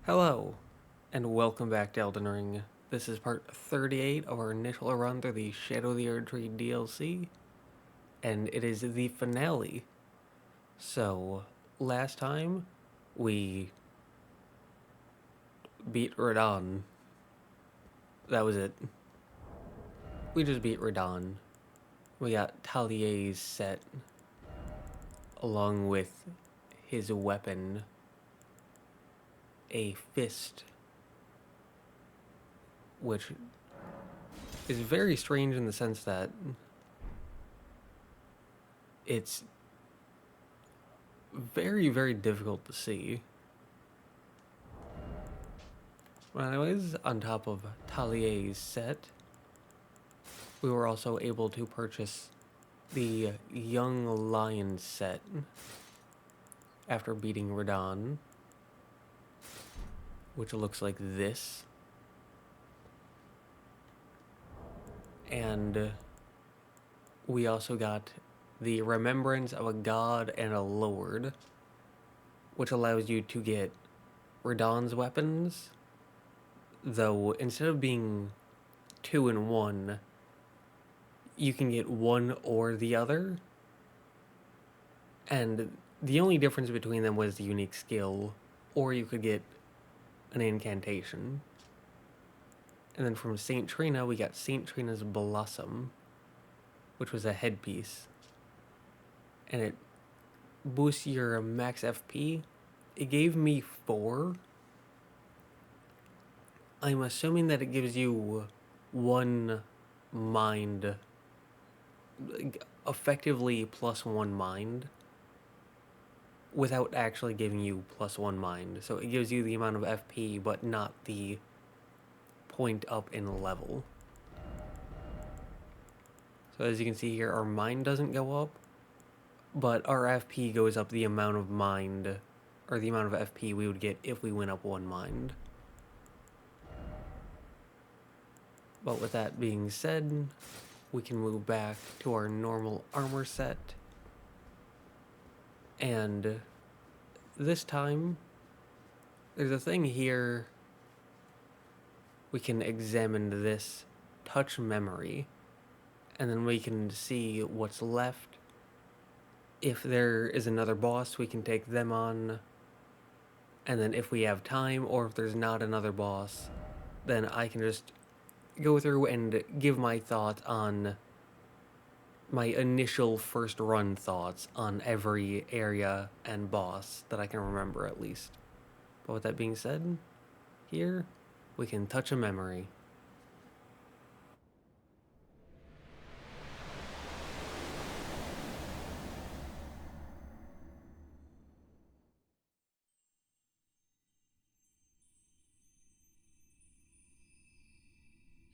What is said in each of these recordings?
Hello, and welcome back to Elden Ring. This is part 38 of our initial run through the Shadow of the Erdtree DLC, and it is the finale. So, last time, we beat Radahn. That was it. We just beat Radahn. We got Talier's set, along with his weapon, a fist, which is very strange in the sense that it's very, very difficult to see. Well, anyways, on top of Talier's set, we were also able to purchase the Young Lion set after beating Radahn, which looks like this. And we also got the Remembrance of a God and a Lord, which allows you to get Radahn's weapons, though instead of being 2 in 1, you can get one or the other. And the only difference between them was the unique skill, or you could get an incantation. And then from St. Trina, we got St. Trina's Blossom, which was a headpiece. And it boosts your max FP. It gave me 4. I'm assuming that it gives you 1 mind, effectively +1 mind, without actually giving you +1 mind. So it gives you the amount of FP, but not the point up in level. So as you can see here, our mind doesn't go up, but our FP goes up the amount of mind, or the amount of FP we would get if we went up 1 mind. But with that being said, we can move back to our normal armor set. And this time, there's a thing here. We can examine this touch memory, and then we can see what's left. If there is another boss, we can take them on. And then if we have time, or if there's not another boss, then I can just go through and give my thoughts on my initial first run thoughts on every area and boss that I can remember at least. But with that being said, here we can touch a memory.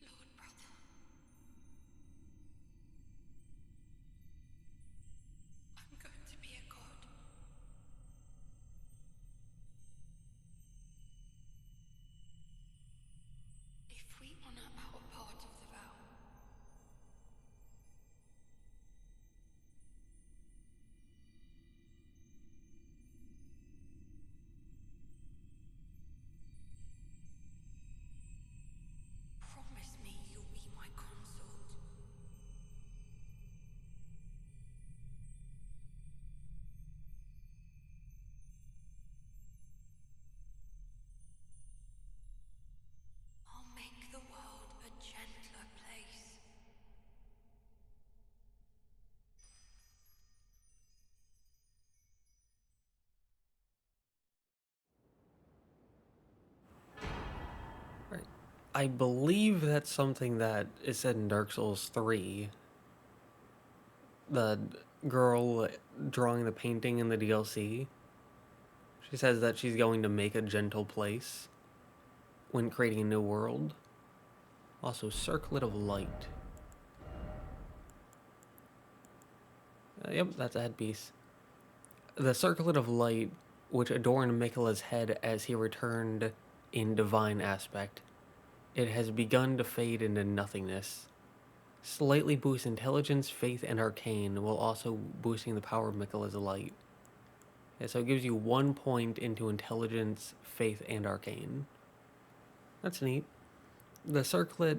Lord brother, I'm going to be a god. If we honor our part of the vow, promise me you'll be my consort. I'll make the world a gentler place. Right. I believe that's something that is said in Dark Souls 3. The girl drawing the painting in the DLC, she says that she's going to make a gentle place when creating a new world. Also, Circlet of Light. Yep, that's a headpiece. The Circlet of Light, which adorned Miquella's head as he returned in divine aspect, it has begun to fade into nothingness. Slightly boosts intelligence, faith, and arcane, while also boosting the power of Miquella's light. Okay, so it gives you 1 point into Intelligence, Faith, and Arcane. That's neat. The circlet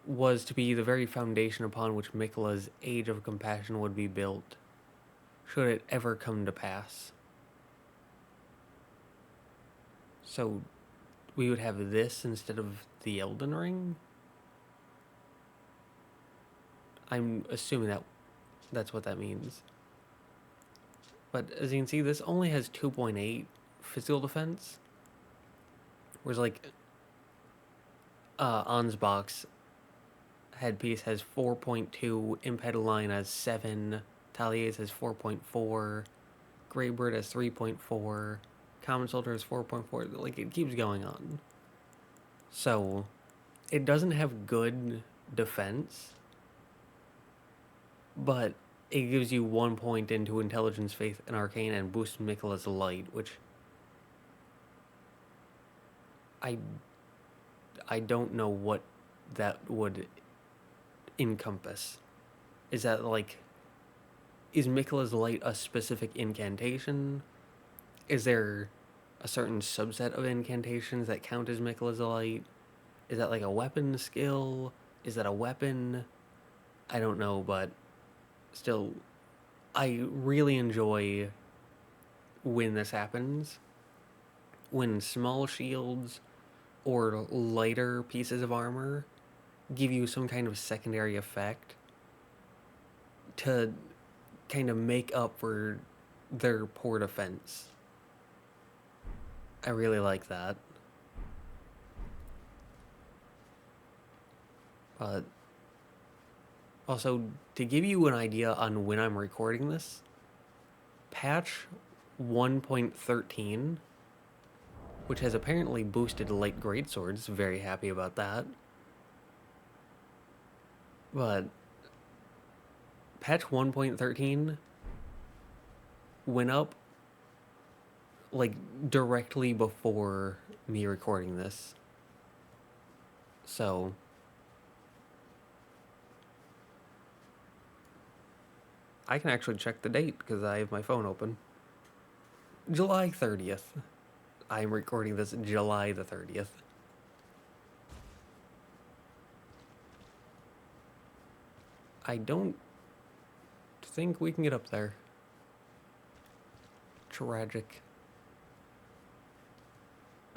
was to be the very foundation upon which Miquella's Age of Compassion would be built, should it ever come to pass. So we would have this instead of the Elden Ring? I'm assuming that's what that means. But as you can see, this only has 2.8 physical defense. Whereas like Ansbach's headpiece has 4.2, Impetuline has 7, Talier's has 4.4, Greybird has 3.4, Common Soldier has 4.4. Like, it keeps going on. So it doesn't have good defense, but it gives you 1 point into Intelligence, Faith, and Arcane, and boosts Miquella's Light, which I don't know what that would encompass. Is that like, is Miquella's Light a specific incantation? Is there a certain subset of incantations that count as Miquella's Light? Is that like a weapon skill? Is that a weapon? I don't know, but still, I really enjoy when this happens. When small shields or lighter pieces of armor give you some kind of secondary effect to kind of make up for their poor defense. I really like that. But also, to give you an idea on when I'm recording this, patch 1.13, which has apparently boosted light greatswords, very happy about that. But patch 1.13 went up like directly before me recording this. So I can actually check the date because I have my phone open. July 30th. I'm recording this July the 30th. I don't think we can get up there. Tragic.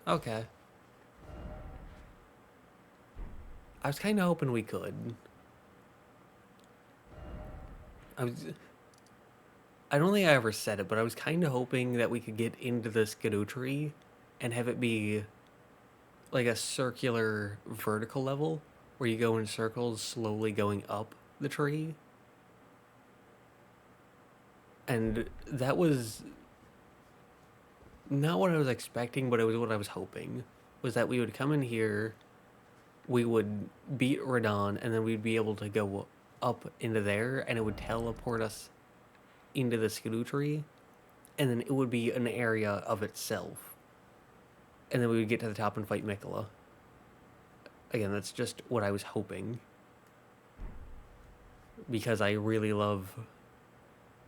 Okay. I was kind of hoping we could. I don't think I ever said it, but I was kind of hoping that we could get into the Scadu tree and have it be like a circular vertical level where you go in circles slowly going up the tree. And that was not what I was expecting, but it was what I was hoping. Was that we would come in here, we would beat Radon, and then we'd be able to go up into there, and it would teleport us into the Scadu tree, and then it would be an area of itself. And then we would get to the top and fight Miquella. Again, that's just what I was hoping. Because I really love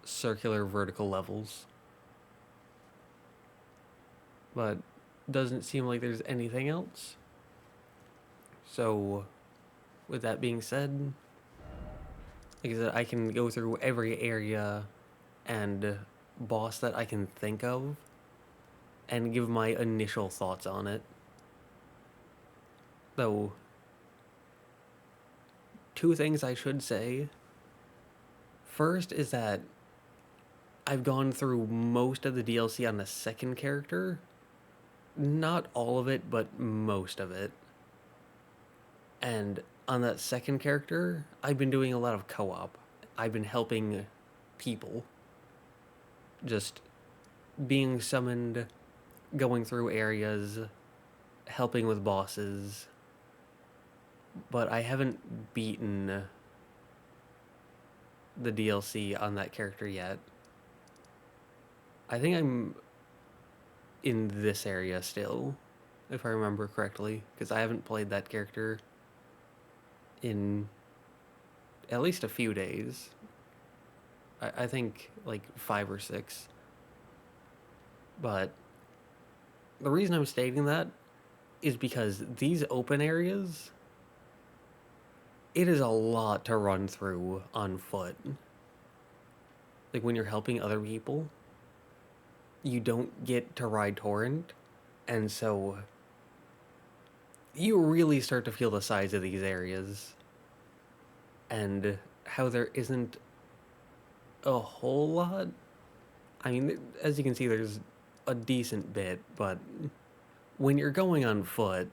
circular vertical levels. But doesn't seem like there's anything else. So, with that being said, like I said, I can go through every area and boss that I can think of and give my initial thoughts on it. Though, two things I should say. First is that I've gone through most of the DLC on the second character. Not all of it, but most of it. And on that second character, I've been doing a lot of co-op. I've been helping people. Just being summoned, going through areas, helping with bosses. But I haven't beaten the DLC on that character yet. I think I'm in this area still, if I remember correctly, because I haven't played that character in at least a few days. I think like 5 or 6. But the reason I'm stating that is because these open areas, it is a lot to run through on foot. Like when you're helping other people, you don't get to ride torrent, and so you really start to feel the size of these areas and how there isn't a whole lot. I mean, as you can see, there's a decent bit, but when you're going on foot,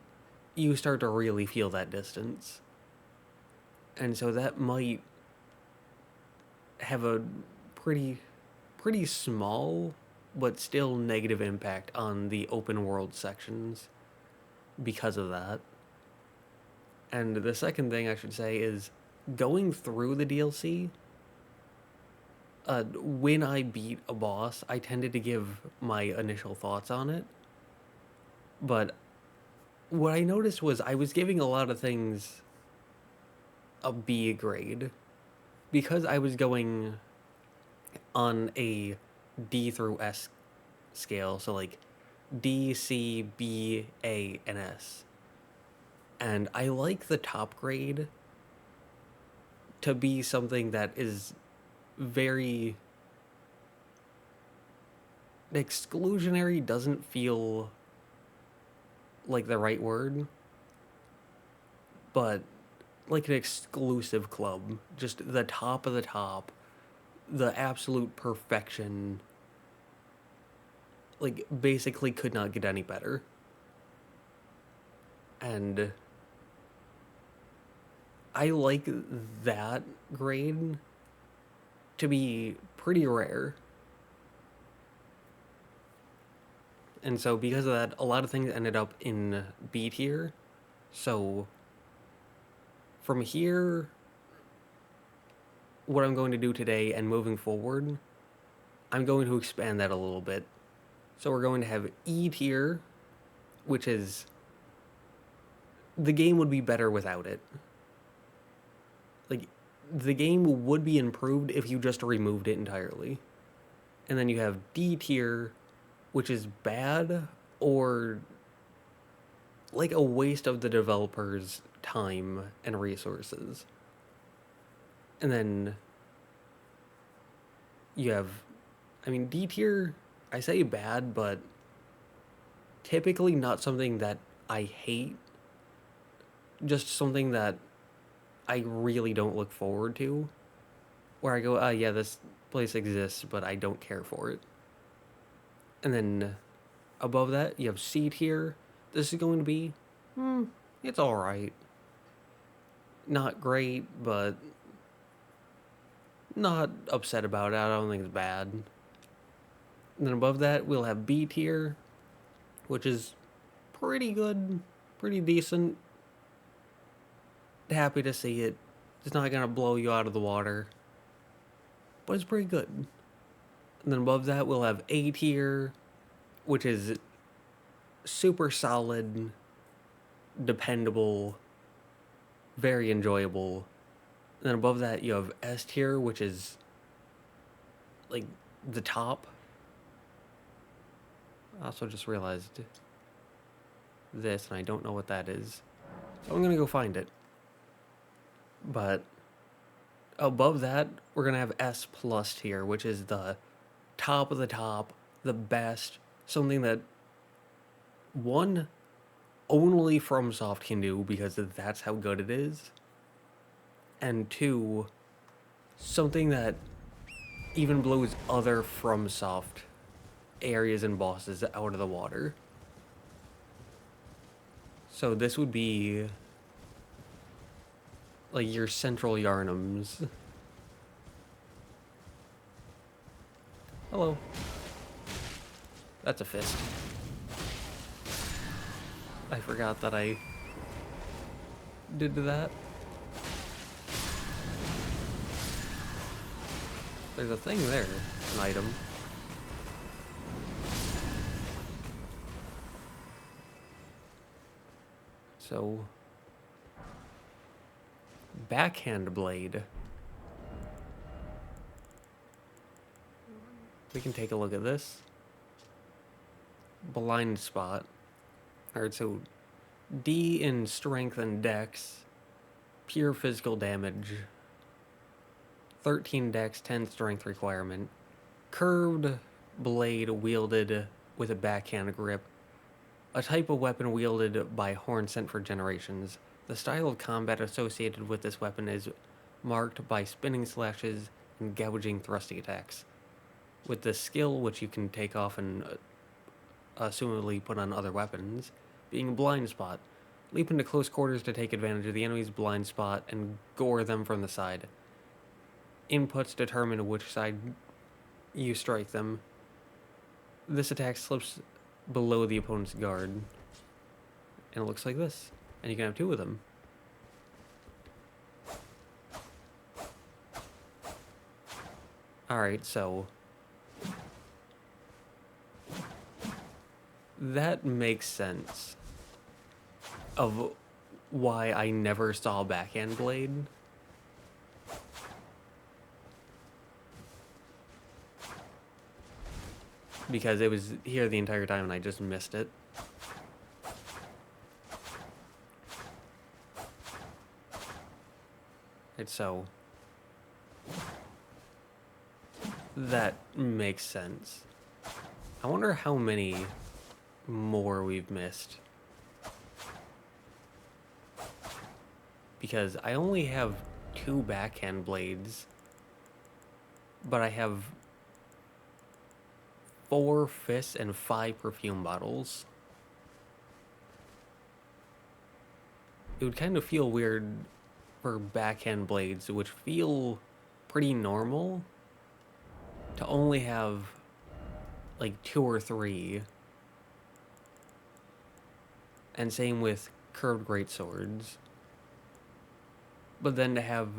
you start to really feel that distance. And so that might have a pretty small but still negative impact on the open world sections because of that. And the second thing I should say is going through the DLC, when I beat a boss, I tended to give my initial thoughts on it. But what I noticed was I was giving a lot of things a B grade because I was going on a D through S scale, so like D, C, B, A, and S. And I like the top grade to be something that is very exclusionary. Doesn't feel like the right word, but like an exclusive club, just the top of the top, the absolute perfection, like basically could not get any better. And I like that grade to be pretty rare. And so because of that, a lot of things ended up in B tier. So from here, what I'm going to do today and moving forward, I'm going to expand that a little bit. So we're going to have E tier, which is the game would be better without it. Like, the game would be improved if you just removed it entirely. And then you have D tier, which is bad or like a waste of the developer's time and resources. And then you have, I mean, D tier, I say bad, but typically not something that I hate, just something that I really don't look forward to, where I go, yeah, this place exists, but I don't care for it. And then above that, you have C tier. This is going to be, it's alright. Not great, but not upset about it. I don't think it's bad. And then above that, we'll have B tier, which is pretty good, pretty decent. Happy to see it. It's not gonna blow you out of the water, but it's pretty good. And then above that, we'll have A tier, which is super solid, dependable, very enjoyable. And then above that, you have S tier, which is like the top. I also just realized this, and I don't know what that is, so I'm gonna go find it. But above that, we're going to have S plus tier, which is the top of the top, the best, something that, one, only FromSoft can do because that's how good it is, and two, something that even blows other FromSoft areas and bosses out of the water. So this would be like your central Yarnums. Hello. That's a fist. I forgot that I did that. There's a thing there, an item. So, Backhand Blade. We can take a look at this. blind spot. Alright, so D in strength and dex, pure physical damage, 13 dex, 10 strength requirement, curved blade wielded with a backhand grip, a type of weapon wielded by horn sent for generations. The style of combat associated with this weapon is marked by spinning slashes and gouging thrusting attacks, with the skill, which you can take off and assumably put on other weapons, being blind spot. Leap into close quarters to take advantage of the enemy's blind spot and gore them from the side. Inputs determine which side you strike them. This attack slips below the opponent's guard, and it looks like this. And you can have two of them. Alright, so that makes sense of why I never saw Backhand Blade. Because it was here the entire time and I just missed it. And so that makes sense. I wonder how many more we've missed. Because I only have 2 backhand blades, but I have 4 fists and 5 perfume bottles. It would kind of feel weird for backhand blades, which feel pretty normal, to only have like 2 or 3. And same with curved greatswords. But then to have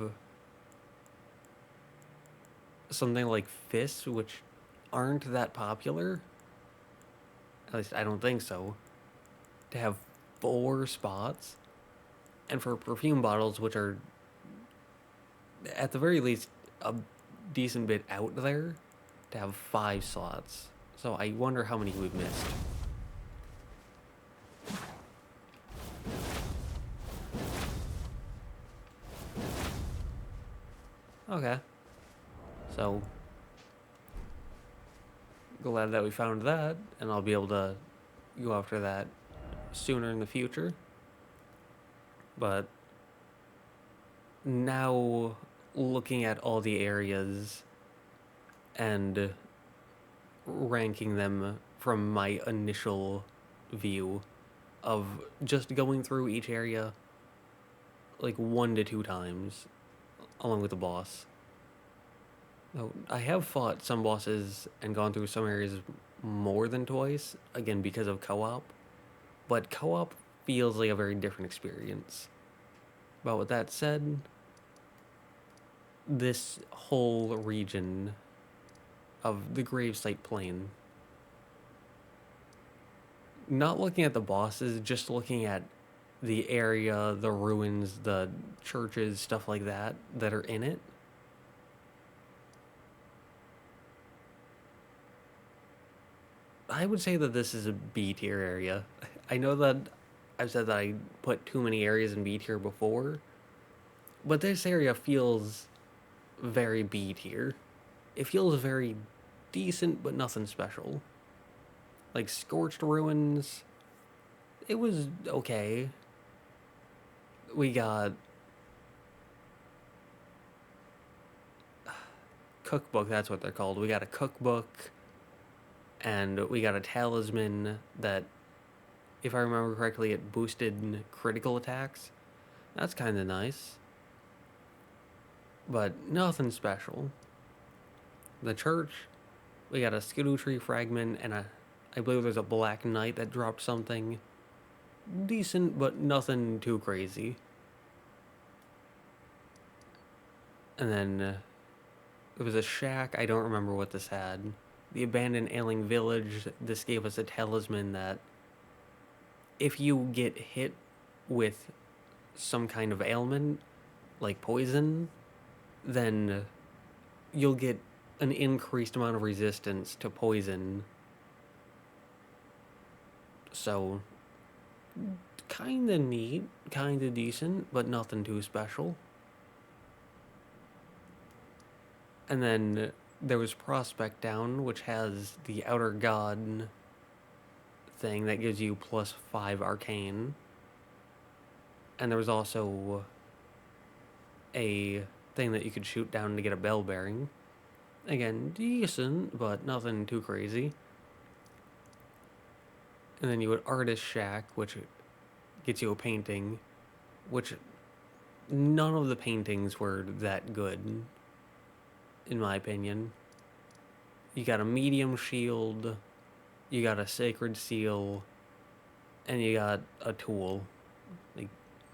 something like fists, which aren't that popular, at least I don't think so, to have 4 spots, and for perfume bottles, which are at the very least a decent bit out there, to have 5 slots. So I wonder how many we've missed. Okay. So glad that we found that, and I'll be able to go after that sooner in the future. But now, looking at all the areas and ranking them from my initial view of just going through each area like 1 to 2 times along with the boss. Oh, I have fought some bosses and gone through some areas more than twice, again because of co-op, but co-op feels like a very different experience. But with that said, this whole region of the Gravesite Plain, not looking at the bosses, just looking at the area, the ruins, the churches, stuff like that are in it, I would say that this is a B tier area. I know that I've said that I put too many areas in B tier before, but this area feels very B tier. It feels very decent, but nothing special. Like Scorched Ruins, it was okay. We got cookbook, that's what they're called. We got a cookbook, and we got a talisman that, if I remember correctly, it boosted critical attacks. That's kind of nice. But nothing special. The church, we got a Scadu tree fragment, and I believe there's a Black Knight that dropped something decent, but nothing too crazy. And then there was a shack, I don't remember what this had. The abandoned ailing village, this gave us a talisman that if you get hit with some kind of ailment, like poison, then you'll get an increased amount of resistance to poison So, kinda neat, kinda decent, but nothing too special. And then there was Prospect Down, which has the Outer God thing that gives you +5 arcane. And there was also a thing that you could shoot down to get a bell bearing. Again, decent, but nothing too crazy. And then you would Artist Shack, which gets you a painting, which none of the paintings were that good, in my opinion. You got a medium shield, you got a sacred seal, and you got a tool. Like,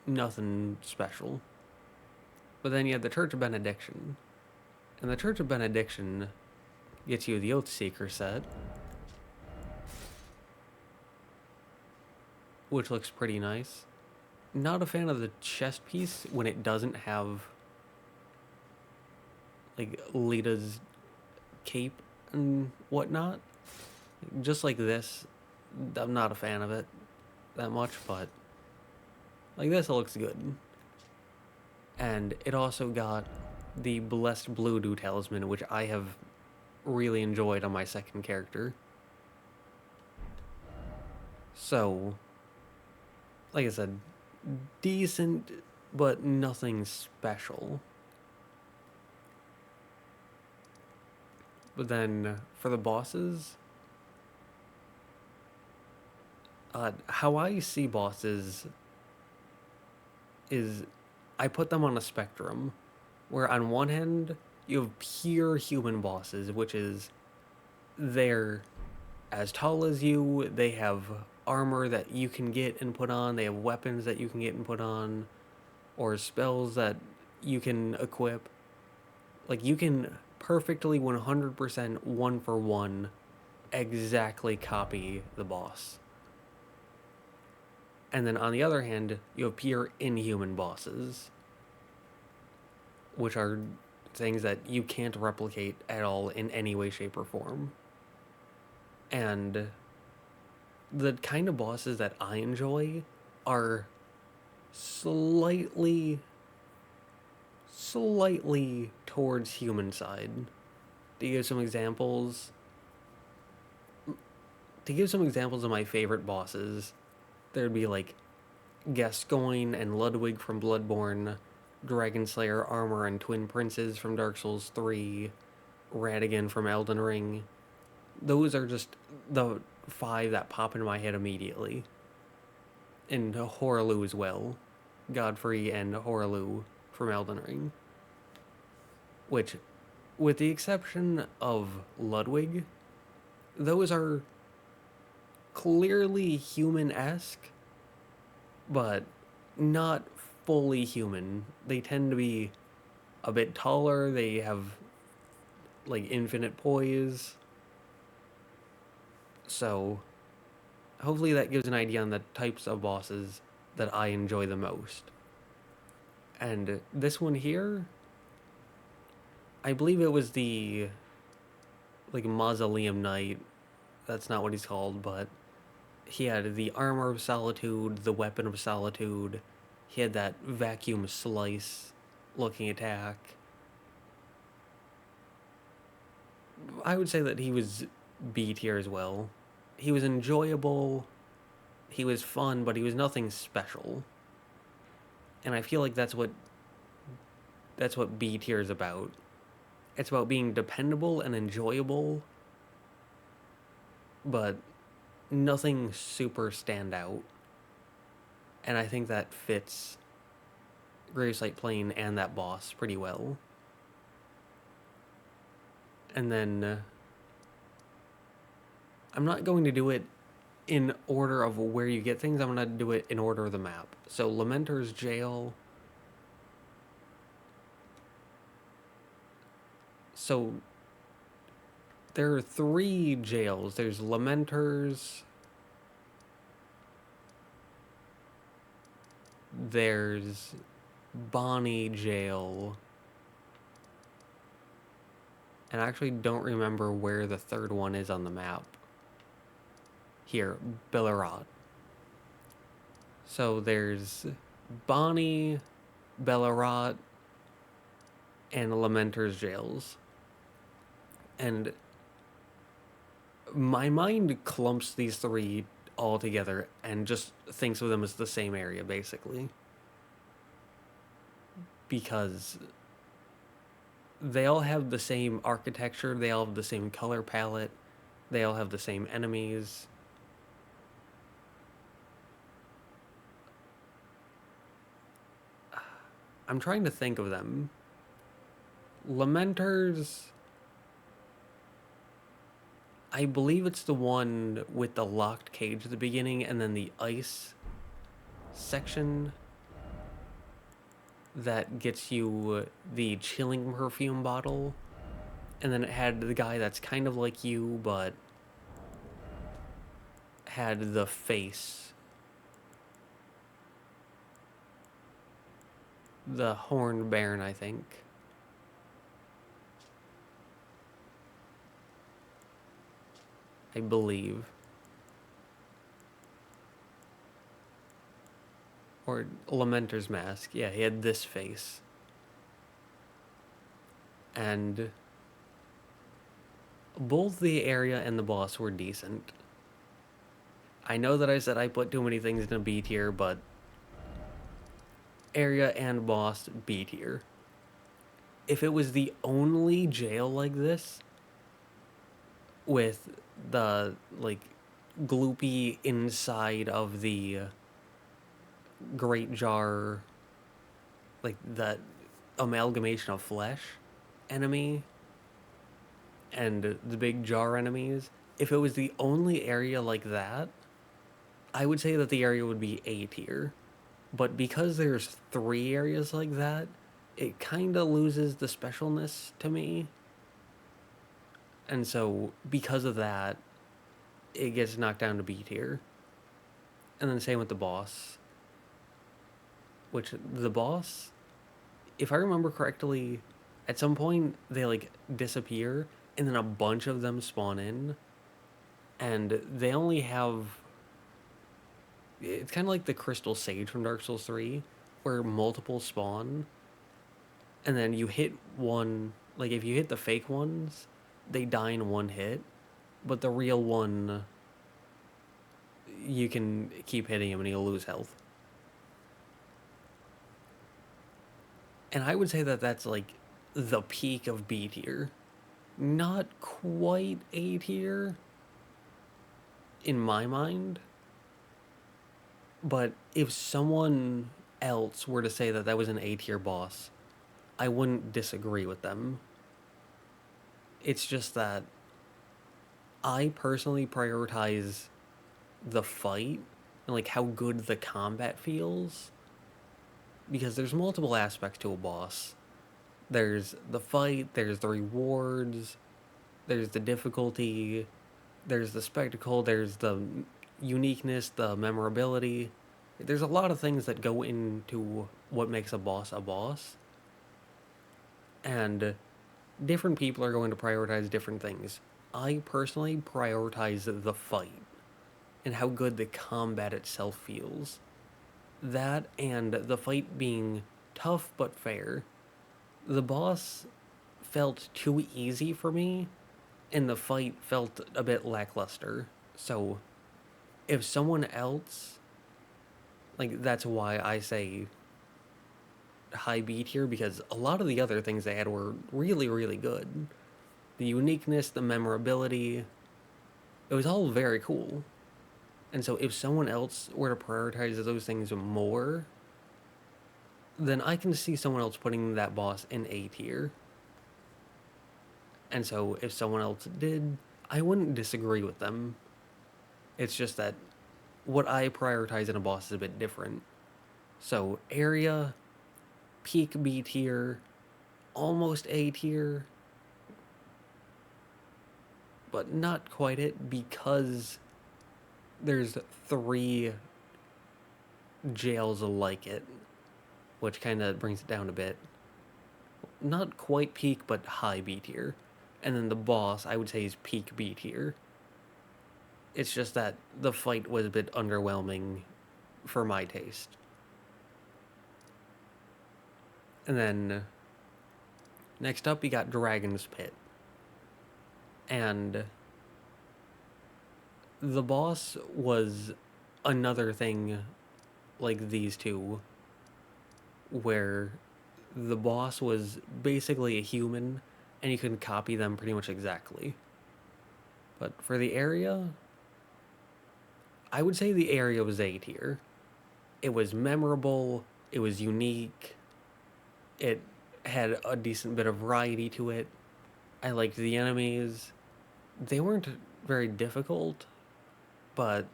nothing special. But then you had the Church of Benediction. And the Church of Benediction gets you the Oathseeker set, which looks pretty nice. Not a fan of the chest piece when it doesn't have, like, Lita's cape and whatnot. Just like this, I'm not a fan of it that much, but like this, it looks good. And it also got the Blessed Blue Dew Talisman, which I have really enjoyed on my second character. So, like I said, decent, but nothing special. But then, for the bosses, how I see bosses is I put them on a spectrum, where on one hand, you have pure human bosses, which is they're as tall as you, they have armor that you can get and put on, they have weapons that you can get and put on, or spells that you can equip. Like, you can perfectly 100% one for one exactly copy the boss. And then on the other hand, you have pure inhuman bosses, which are things that you can't replicate at all in any way, shape, or form. And the kind of bosses that I enjoy are slightly towards human side. To give some examples of my favorite bosses, there'd be like Gascoigne and Ludwig from Bloodborne, Dragonslayer, Armor, and Twin Princes from Dark Souls 3, Radagon from Elden Ring. Those are just the 5 that pop into my head immediately. And Horaloo as well. Godfrey and Horaloo from Elden Ring. Which, with the exception of Ludwig, those are clearly human-esque, but not fully human. They tend to be a bit taller, they have like infinite poise. So hopefully that gives an idea on the types of bosses that I enjoy the most. And this one here, I believe it was the like Mausoleum Knight. That's not what he's called, but he had the Armor of Solitude, the Weapon of Solitude. He had that Vacuum Slice looking attack. I would say that he was B tier as well. He was enjoyable, he was fun, but he was nothing special. And I feel like that's what B tier is about. It's about being dependable and enjoyable, but nothing super standout. And I think that fits Gravesite Plain and that boss pretty well. And then I'm not going to do it in order of where you get things. I'm going to do it in order of the map. So Lamenter's Jail. So there are 3 jails. There's Lamenter's, there's Bonny Gaol, and I actually don't remember where the third one is on the map. here, Belurat. So there's Bonny, Belurat, and Lamenter's jails. And my mind clumps these three all together and just thinks of them as the same area, basically. Because they all have the same architecture, they all have the same color palette, they all have the same enemies. I'm trying to think of them. Lamenter's, I believe it's the one with the locked cage at the beginning and then the ice section that gets you the chilling perfume bottle. And then it had the guy that's kind of like you, but had the face. The Horned Baron, I think. I believe. Or Lamenter's mask. Yeah, he had this face. And both the area and the boss were decent. I know that I said I put too many things in a B tier, but area and boss B tier. If it was the only jail like this, with the, like, gloopy inside of the great jar, like, the amalgamation of flesh enemy, and the big jar enemies, if it was the only area like that, I would say that the area would be A tier. But because there's 3 areas like that, it kind of loses the specialness to me. And so, because of that, it gets knocked down to B tier. And then same with the boss. Which, the boss, if I remember correctly, at some point, they, like, disappear, and then a bunch of them spawn in. And they only have... It's kind of like the Crystal Sage from Dark Souls 3, where multiple spawn, and then you hit one, like if you hit the fake ones, they die in one hit, but the real one, you can keep hitting him and he'll lose health. And I would say that that's like the peak of B tier. Not quite A tier, in my mind. But if someone else were to say that that was an A-tier boss, I wouldn't disagree with them. It's just that I personally prioritize the fight and, like, how good the combat feels. Because there's multiple aspects to a boss. There's the fight, there's the rewards, there's the difficulty, there's the spectacle, there's the uniqueness, the memorability. There's a lot of things that go into what makes a boss a boss. And different people are going to prioritize different things. I personally prioritize the fight and how good the combat itself feels. That and the fight being tough but fair. The boss felt too easy for me, and the fight felt a bit lackluster. So if someone else, like, that's why I say high B tier, because a lot of the other things they had were really, really good. The uniqueness, the memorability, it was all very cool. And so if someone else were to prioritize those things more, then I can see someone else putting that boss in A tier. And so if someone else did, I wouldn't disagree with them. It's just that what I prioritize in a boss is a bit different. So area, peak B tier, almost A tier, but not quite it, because there's 3 jails like it, which kind of brings it down a bit. Not quite peak, but high B tier. And then the boss, I would say, is peak B tier. It's just that the fight was a bit underwhelming for my taste. And then next up, you got Dragon's Pit. And the boss was another thing like these two, where the boss was basically a human and you can copy them pretty much exactly. But for the area, I would say the area was A tier. It was memorable, it was unique, it had a decent bit of variety to it. I liked the enemies. They weren't very difficult, but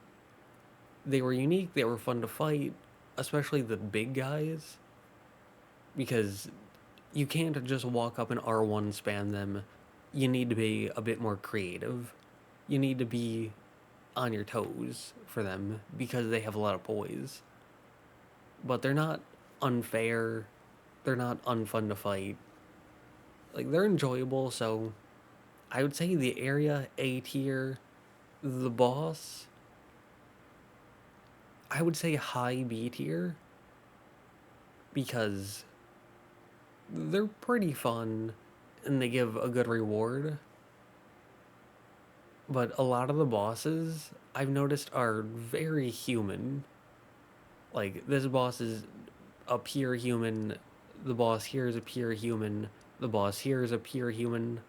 they were unique, they were fun to fight, especially the big guys, because you can't just walk up and R1 spam them. You need to be a bit more creative. You need to be on your toes for them because they have a lot of poise. But they're not unfair. They're not unfun to fight. Like, they're enjoyable, so I would say the area A tier. The boss, I would say high B tier, because they're pretty fun and they give a good reward. But a lot of the bosses I've noticed are very human. Like, this boss is a pure human, the boss here is a pure human, the boss here is a pure human.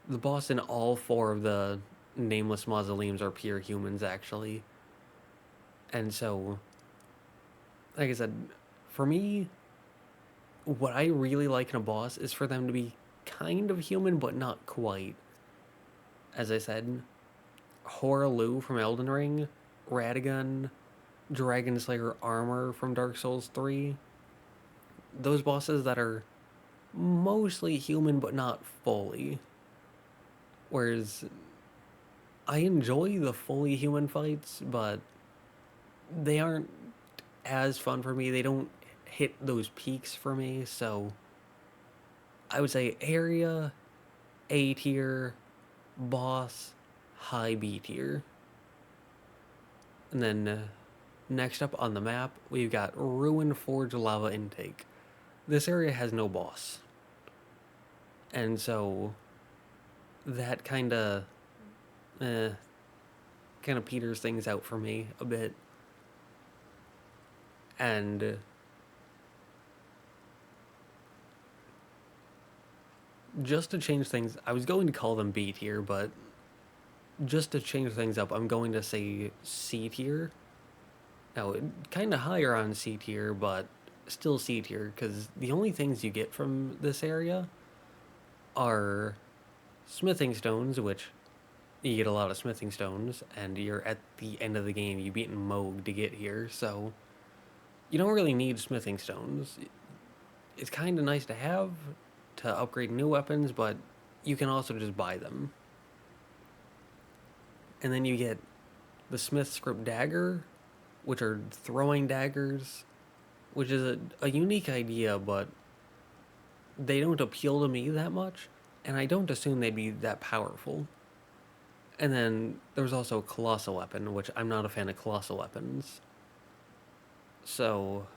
The boss in all four of the nameless mausoleums are pure humans, actually. And so, like I said, for me, what I really like in a boss is for them to be kind of human, but not quite. As I said, Hoaraloo from Elden Ring, Radagon, Dragon Slayer Armor from Dark Souls 3. Those bosses that are mostly human, but not fully. Whereas, I enjoy the fully human fights, but they aren't as fun for me. They don't hit those peaks for me, so I would say area A tier, boss high B tier. And then next up on the map, we've got Ruin Forge Lava Intake. This area has no boss. And so that kind of peters things out for me a bit. And just to change things, I was going to call them B tier, but just to change things up, I'm going to say C tier. Now, kind of higher on C tier, but still C tier, because the only things you get from this area are smithing stones, which you get a lot of smithing stones, and you're at the end of the game. You've beaten Moog to get here, so you don't really need smithing stones. It's kind of nice to have to upgrade new weapons, but you can also just buy them. And then you get the Smith Script Dagger, which are throwing daggers, which is a unique idea, but they don't appeal to me that much, and I don't assume they'd be that powerful. And then there's also Colossal Weapon, which I'm not a fan of Colossal Weapons. So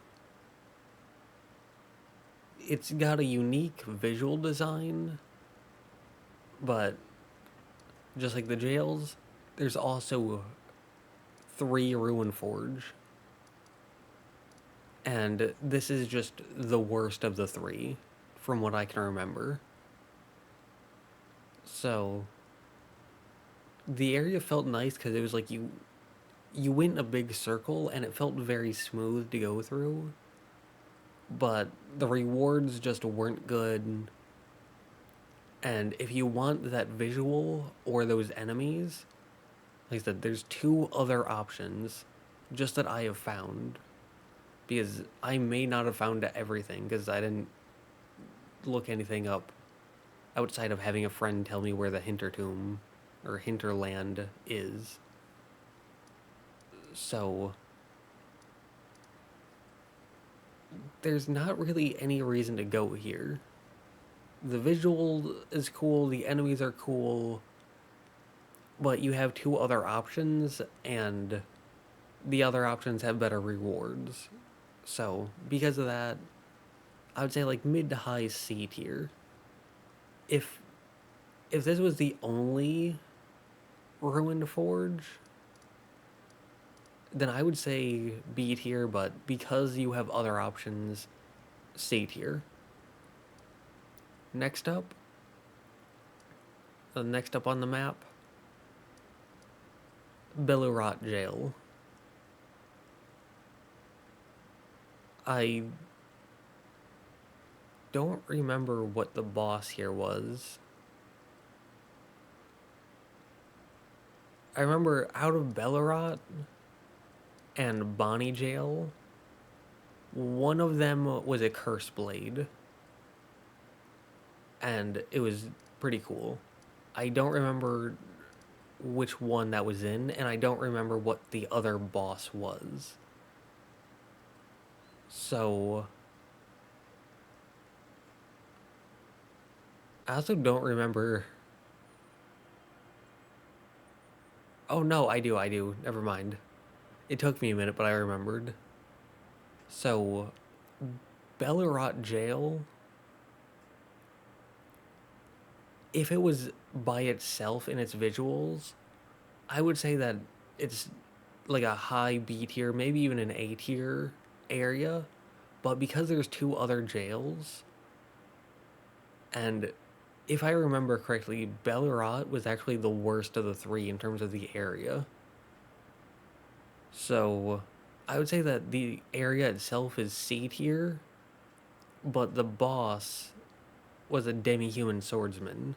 it's got a unique visual design, but just like the jails, there's also 3 Ruin Forge. And this is just the worst of the 3, from what I can remember. So the area felt nice because it was like you went in a big circle and it felt very smooth to go through. But the rewards just weren't good. And if you want that visual or those enemies, like I said, there's 2 other options just that I have found. Because I may not have found everything because I didn't look anything up outside of having a friend tell me where the Hintertomb or Hinterland is. So there's not really any reason to go here. The visual is cool, the enemies are cool. but you have two other options, and the other options have better rewards. So, because of that, I would say like mid to high C tier. If this was the only Ruined Forge, then I would say B tier, but because you have other options, C tier. Next up on the map, Belurat Gaol. I don't remember what the boss here was. I remember out of Belurat and Bonny Gaol, one of them was a curse blade, and it was pretty cool. I don't remember which one that was in, and I don't remember what the other boss was. So, I also don't remember. Oh no, I do. Never mind. It took me a minute, but I remembered. So, Belurat Gaol, if it was by itself in its visuals, I would say that it's like a high B tier, maybe even an A tier area. But because there's two other jails, and if I remember correctly, Belurat was actually the worst of the three in terms of the area. So I would say that the area itself is C tier, but the boss was a demi-human swordsman,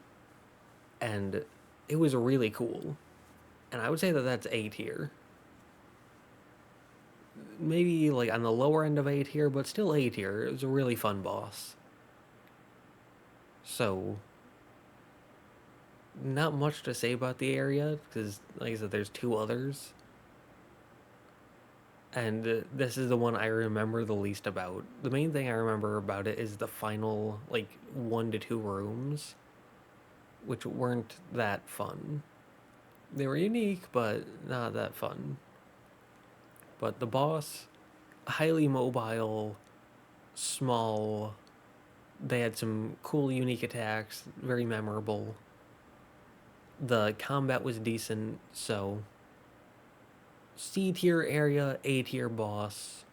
and it was really cool. And I would say that that's A tier. Maybe like on the lower end of A tier, but still A tier. It was a really fun boss. So, not much to say about the area, because like I said, there's two others. And this is the one I remember the least about. The main thing I remember about it is the final, like, 1 to 2 rooms, which weren't that fun. They were unique, but not that fun. But the boss, highly mobile, small. They had some cool, unique attacks, very memorable. The combat was decent, so C tier area, A tier boss.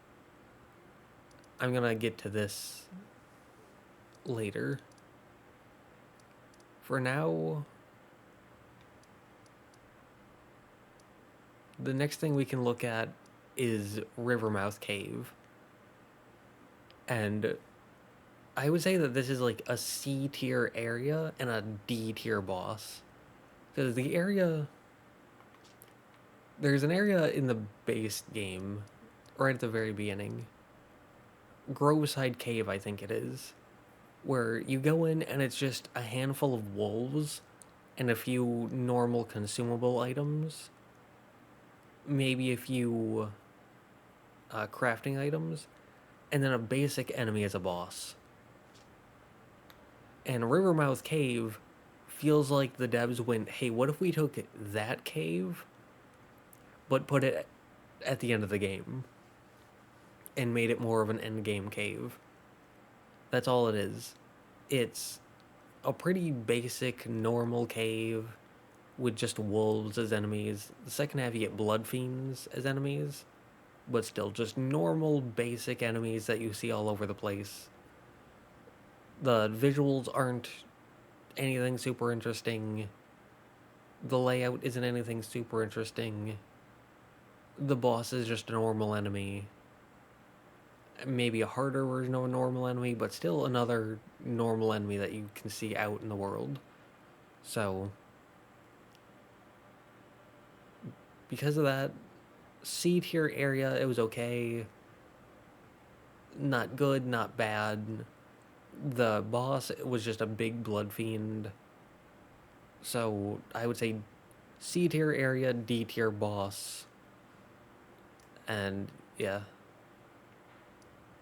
I'm gonna get to this later. For now, the next thing we can look at is Rivermouth Cave. And I would say that this is like a C tier area and a D tier boss. Because the area... There's an area in the base game, right at the very beginning. Gravesite Cave, I think it is. Where you go in and it's just a handful of wolves and a few normal consumable items. Maybe a few crafting items. And then a basic enemy as a boss. And Rivermouth Cave feels like the devs went, hey, what if we took that cave, but put it at the end of the game and made it more of an end game cave? That's all it is. It's a pretty basic, normal cave with just wolves as enemies. The second half, you get blood fiends as enemies, but still just normal, basic enemies that you see all over the place. The visuals aren't anything super interesting. The layout isn't anything super interesting. The boss is just a normal enemy. Maybe a harder version of a normal enemy, but still another normal enemy that you can see out in the world. So, because of that, C tier area, it was okay. Not good, not bad. The boss was just a big blood fiend. So, I would say C tier area, D tier boss. And, yeah.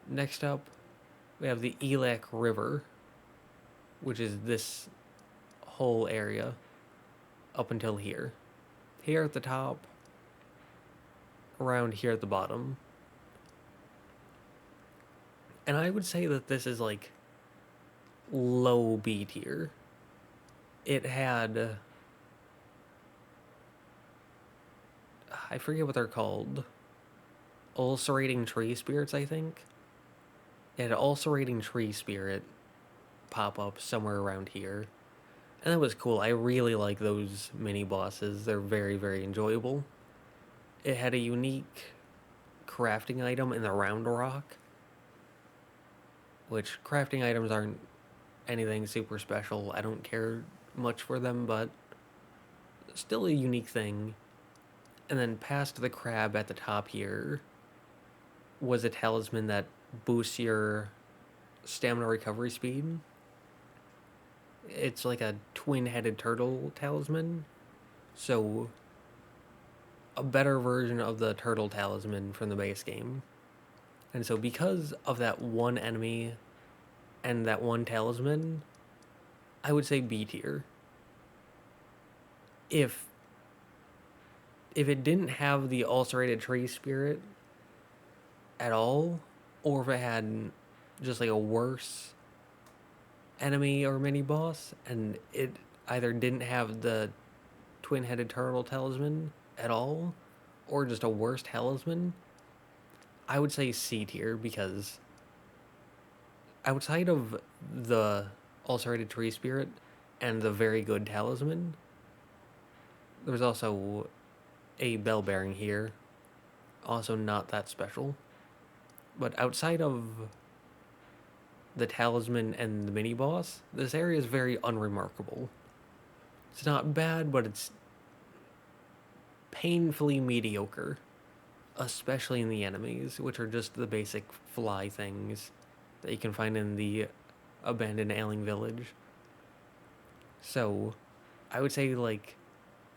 Next up, we have the Ellac River, which is this whole area up until here. here at the top, around here at the bottom. And I would say that this is like low B tier. It had, I forget what they're called, ulcerating tree spirits, I think. It had ulcerating tree spirit pop up somewhere around here. And that was cool. I really like those mini bosses. They're very, very enjoyable. It had a unique crafting item in the round rock, which crafting items aren't anything super special. I don't care much for them, but still a unique thing. And then past the crab at the top here was a talisman that boosts your stamina recovery speed. It's like a twin-headed turtle talisman. So, a better version of the turtle talisman from the base game. And so because of that one enemy and that one talisman, I would say B tier. If it didn't have the ulcerated tree spirit at all, or if it had just like a worse enemy or mini boss, and it either didn't have the twin-headed turtle talisman at all, or just a worse talisman, I would say C tier, because outside of the ulcerated tree spirit and the very good talisman, there's also a bell bearing here, also not that special. But outside of the talisman and the mini boss, this area is very unremarkable. It's not bad, but it's painfully mediocre, especially in the enemies, which are just the basic fly things that you can find in the abandoned ailing village. So I would say like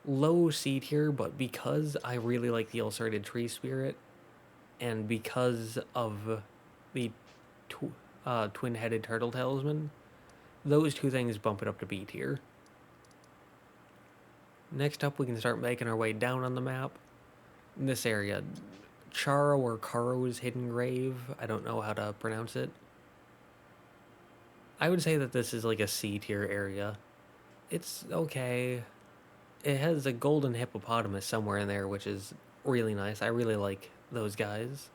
low C tier, but because I really like the ulcerated tree spirit, and because of the twin-headed turtle talisman, those two things bump it up to B tier. Next up, we can start making our way down on the map. In this area, Charo or Caro's hidden grave, I don't know how to pronounce it. I would say that this is like a C tier area. It's okay. It has a golden hippopotamus somewhere in there, which is really nice. I really like those guys.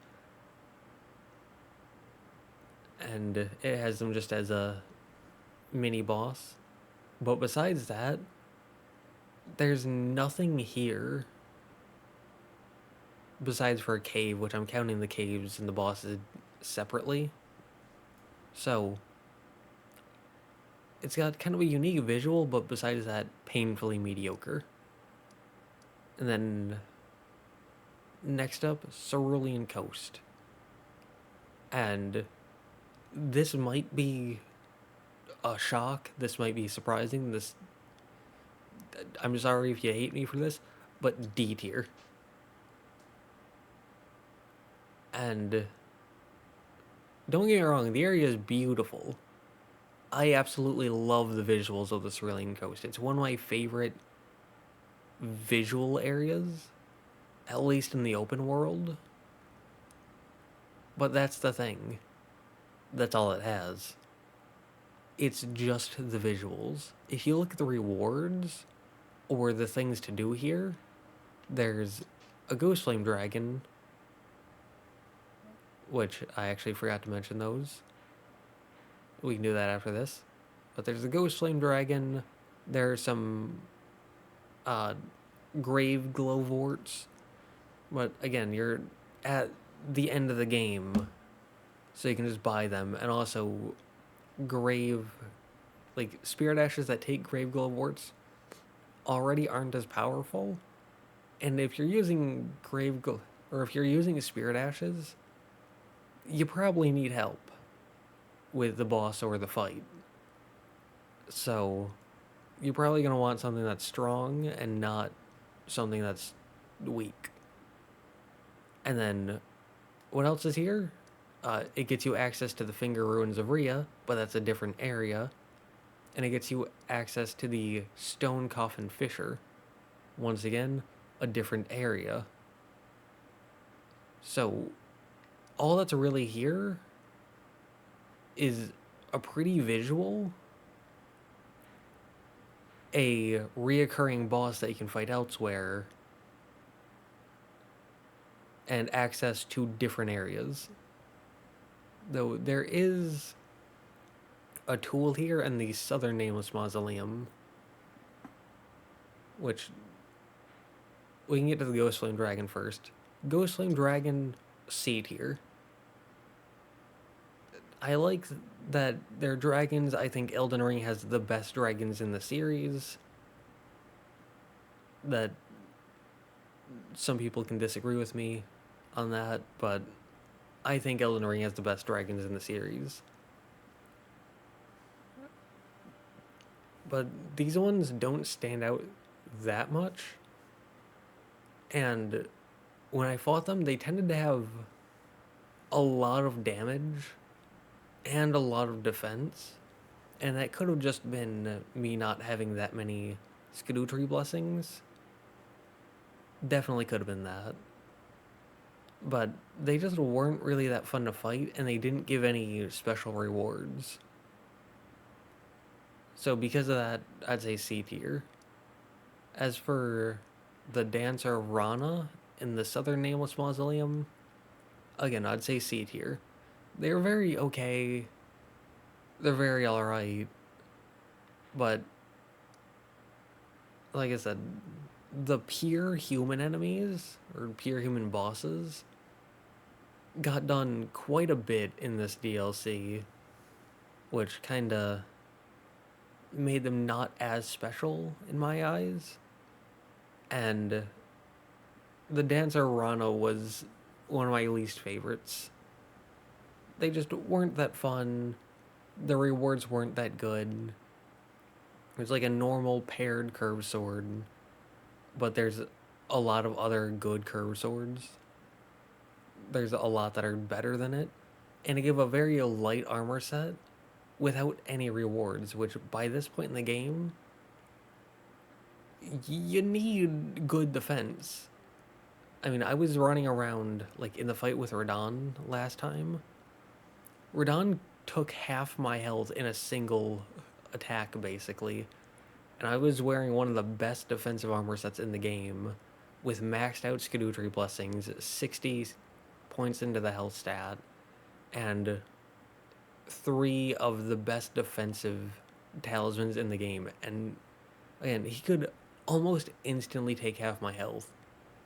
And it has them just as a mini boss. But besides that, there's nothing here besides for a cave, which I'm counting the caves and the bosses separately. So it's got kind of a unique visual, but besides that, painfully mediocre. And then next up, Cerulean Coast. And this might be a shock. This might be surprising. I'm sorry if you hate me for this, but D tier. And don't get me wrong, the area is beautiful. I absolutely love the visuals of the Cerulean Coast. It's one of my favorite visual areas, at least in the open world. But that's the thing. That's all it has. It's just the visuals. If you look at the rewards, or the things to do here, there's a Ghostflame Dragon, which I actually forgot to mention those. We can do that after this. But there's the Ghostflame Dragon. There are some grave glowworts. But again, you're at the end of the game, so you can just buy them. And also spirit ashes that take grave glowworts already aren't as powerful. And if you're using if you're using spirit ashes, you probably need help with the boss or the fight. So you're probably going to want something that's strong and not something that's weak. And then what else is here? It gets you access to the Finger Ruins of Rhia, but that's a different area. And it gets you access to the Stone Coffin Fissure. Once again, a different area. So all that's really here is a pretty visual, a reoccurring boss that you can fight elsewhere, and access to different areas. Though there is a tool here in the Southern Nameless Mausoleum, which we can get to the Ghostflame Dragon first. Ghostflame Dragon C tier. I like that they're dragons. I think Elden Ring has the best dragons in the series. That some people can disagree with me on that, but I think Elden Ring has the best dragons in the series. But these ones don't stand out that much. And when I fought them, they tended to have a lot of damage and a lot of defense. And that could have just been me not having that many Scadu Tree blessings. Definitely could have been that. But they just weren't really that fun to fight, and they didn't give any special rewards. So because of that, I'd say C tier. As for the dancer Ranah in the Southern Nameless Mausoleum, again, I'd say C tier. They're very okay. They're very alright. But, like I said, the pure human enemies, or pure human bosses, got done quite a bit in this DLC, which kinda made them not as special in my eyes. And the dancer Ranah was one of my least favorites. They just weren't that fun. The rewards weren't that good. It was like a normal paired curved sword, but there's a lot of other good curved swords. There's a lot that are better than it. And it gave a very light armor set without any rewards, which by this point in the game, you need good defense. I mean, I was running around, like, in the fight with Radahn last time. Radahn took half my health in a single attack, basically. And I was wearing one of the best defensive armor sets in the game, with maxed out Scadu Tree blessings, 60 points into the health stat, and 3 of the best defensive talismans in the game. And again, he could almost instantly take half my health.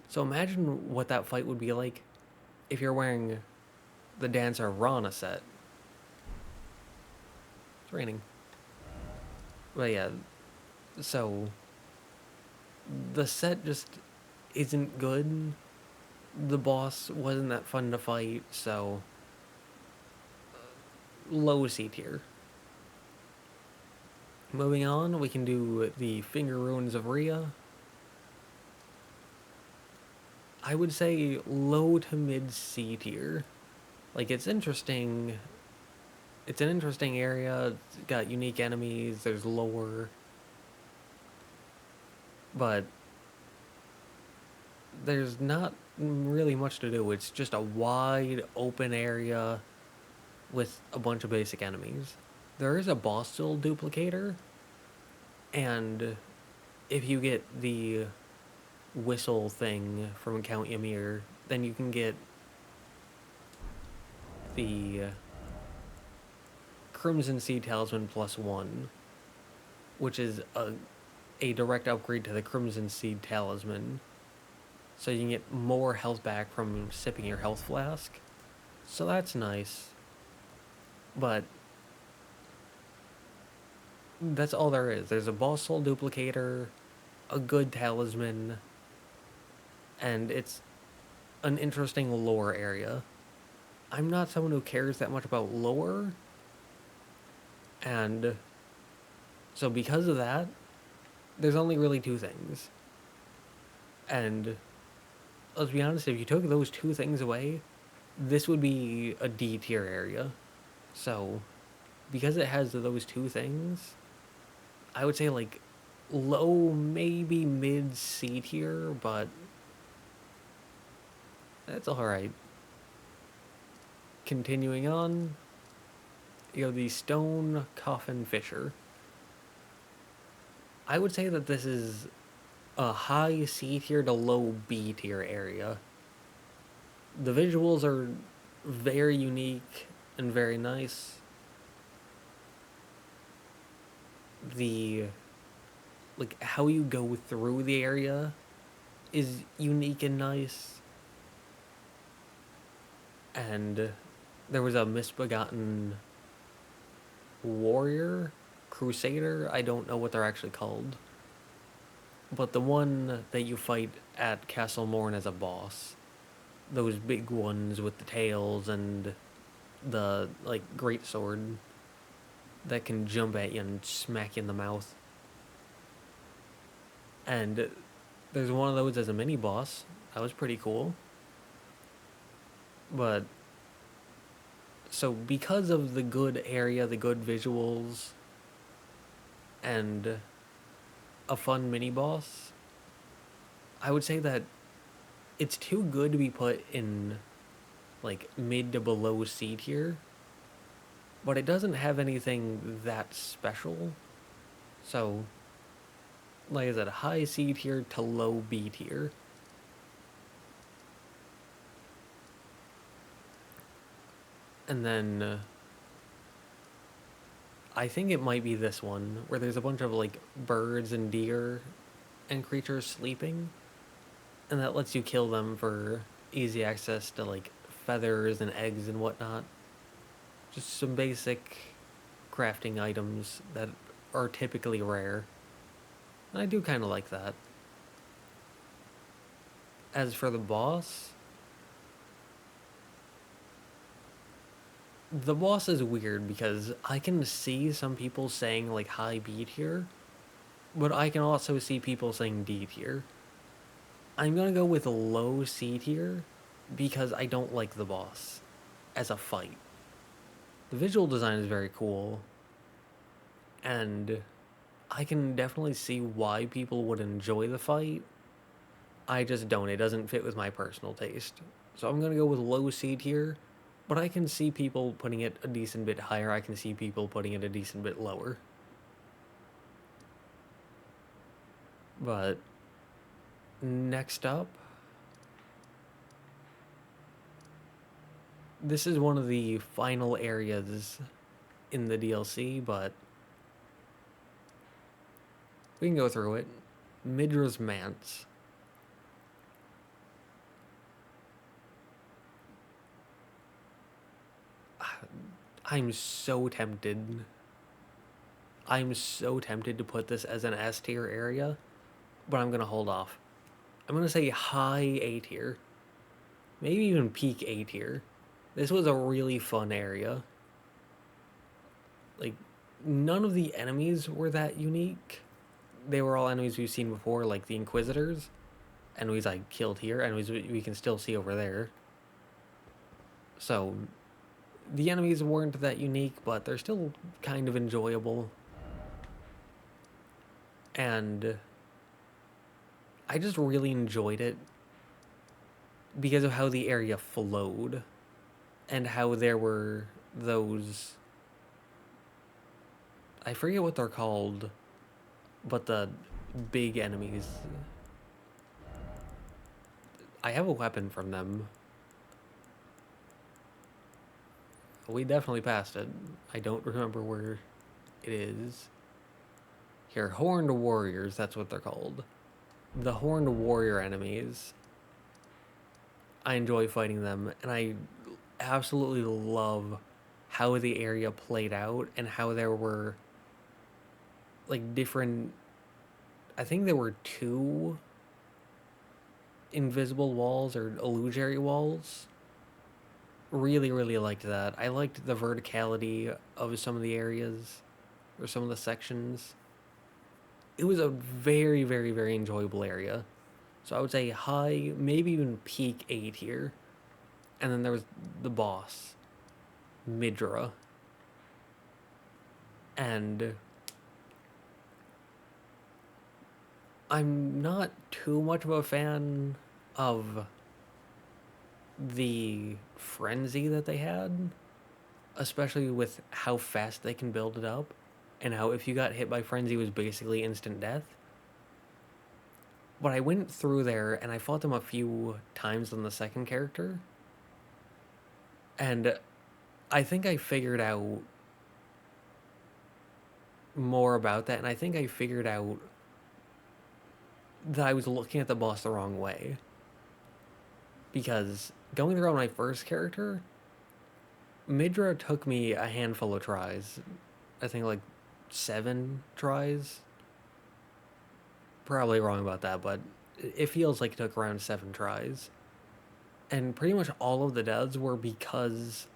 So imagine what that fight would be like if you're wearing the dancer Ranah set. It's raining. But yeah, so the set just isn't good. The boss wasn't that fun to fight, so low C tier. Moving on, we can do the Finger Ruins of Rhia. I would say low to mid C tier. Like, it's interesting. It's an interesting area. It's got unique enemies. There's lore. But there's not really much to do. It's just a wide open area with a bunch of basic enemies. There is a boss still duplicator, and if you get the whistle thing from Count Ymir, then you can get the Crimson Seed Talisman +1, which is a direct upgrade to the Crimson Seed Talisman. So you can get more health back from sipping your health flask. So that's nice. But that's all there is. There's a boss soul duplicator, a good talisman, and it's an interesting lore area. I'm not someone who cares that much about lore, and so because of that, there's only really 2 things. And let's be honest, if you took those 2 things away, this would be a D tier area. So because it has those 2 things, I would say like low, maybe mid C tier, but that's alright. Continuing on, you have the Stone Coffin Fissure. I would say that this is a high C tier to low B tier area. The visuals are very unique and very nice. The like how you go through the area is unique and nice. And there was a misbegotten warrior, crusader, I don't know what they're actually called. But the one that you fight at Castle Morn as a boss, those big ones with the tails and the like great sword that can jump at you and smack you in the mouth. And there's one of those as a mini boss. That was pretty cool. But so because of the good area, the good visuals, and a fun mini boss, I would say that it's too good to be put in like mid to below C tier, but it doesn't have anything that special. So, like I said, high C tier to low B tier. And then I think it might be this one where there's a bunch of like birds and deer and creatures sleeping, and that lets you kill them for easy access to like feathers and eggs and whatnot. Just some basic crafting items that are typically rare. And I do kind of like that. As for the boss is weird because I can see some people saying like high B tier, but I can also see people saying D tier. I'm gonna go with low C tier because I don't like the boss as a fight. The visual design is very cool, and I can definitely see why people would enjoy the fight. I just don't. It doesn't fit with my personal taste. So I'm gonna go with low C tier, but I can see people putting it a decent bit higher. I can see people putting it a decent bit lower. But next up, this is one of the final areas in the DLC, but we can go through it. Midra's Manse. I'm so tempted. I'm so tempted to put this as an S tier area, but I'm gonna hold off. I'm gonna say high A tier, maybe even peak A tier. This was a really fun area. Like, none of the enemies were that unique. They were all enemies we've seen before, like the Inquisitors, enemies I killed here, enemies we can still see over there. So, the enemies weren't that unique, but they're still kind of enjoyable. And I just really enjoyed it because of how the area flowed and how there were those, I forget what they're called, but the big enemies. I have a weapon from them. We definitely passed it. I don't remember where it is. Here, Horned Warriors, that's what they're called. The Horned Warrior enemies. I enjoy fighting them, and I absolutely love how the area played out and how there were like different, I think there were 2 invisible walls or illusory walls. Really, really liked that. I liked the verticality of some of the areas or some of the sections. It was a very, very, very enjoyable area. So I would say high, maybe even peak A tier. And then there was the boss, Midra. And I'm not too much of a fan of the frenzy that they had, especially with how fast they can build it up, and how if you got hit by frenzy it was basically instant death. But I went through there and I fought them a few times on the second character, and I think I figured out more about that, and I think I figured out that I was looking at the boss the wrong way. Because going through on my first character, Midra took me a handful of tries. I think like 7 tries. Probably wrong about that, but it feels like it took around 7 tries. And pretty much all of the deaths were because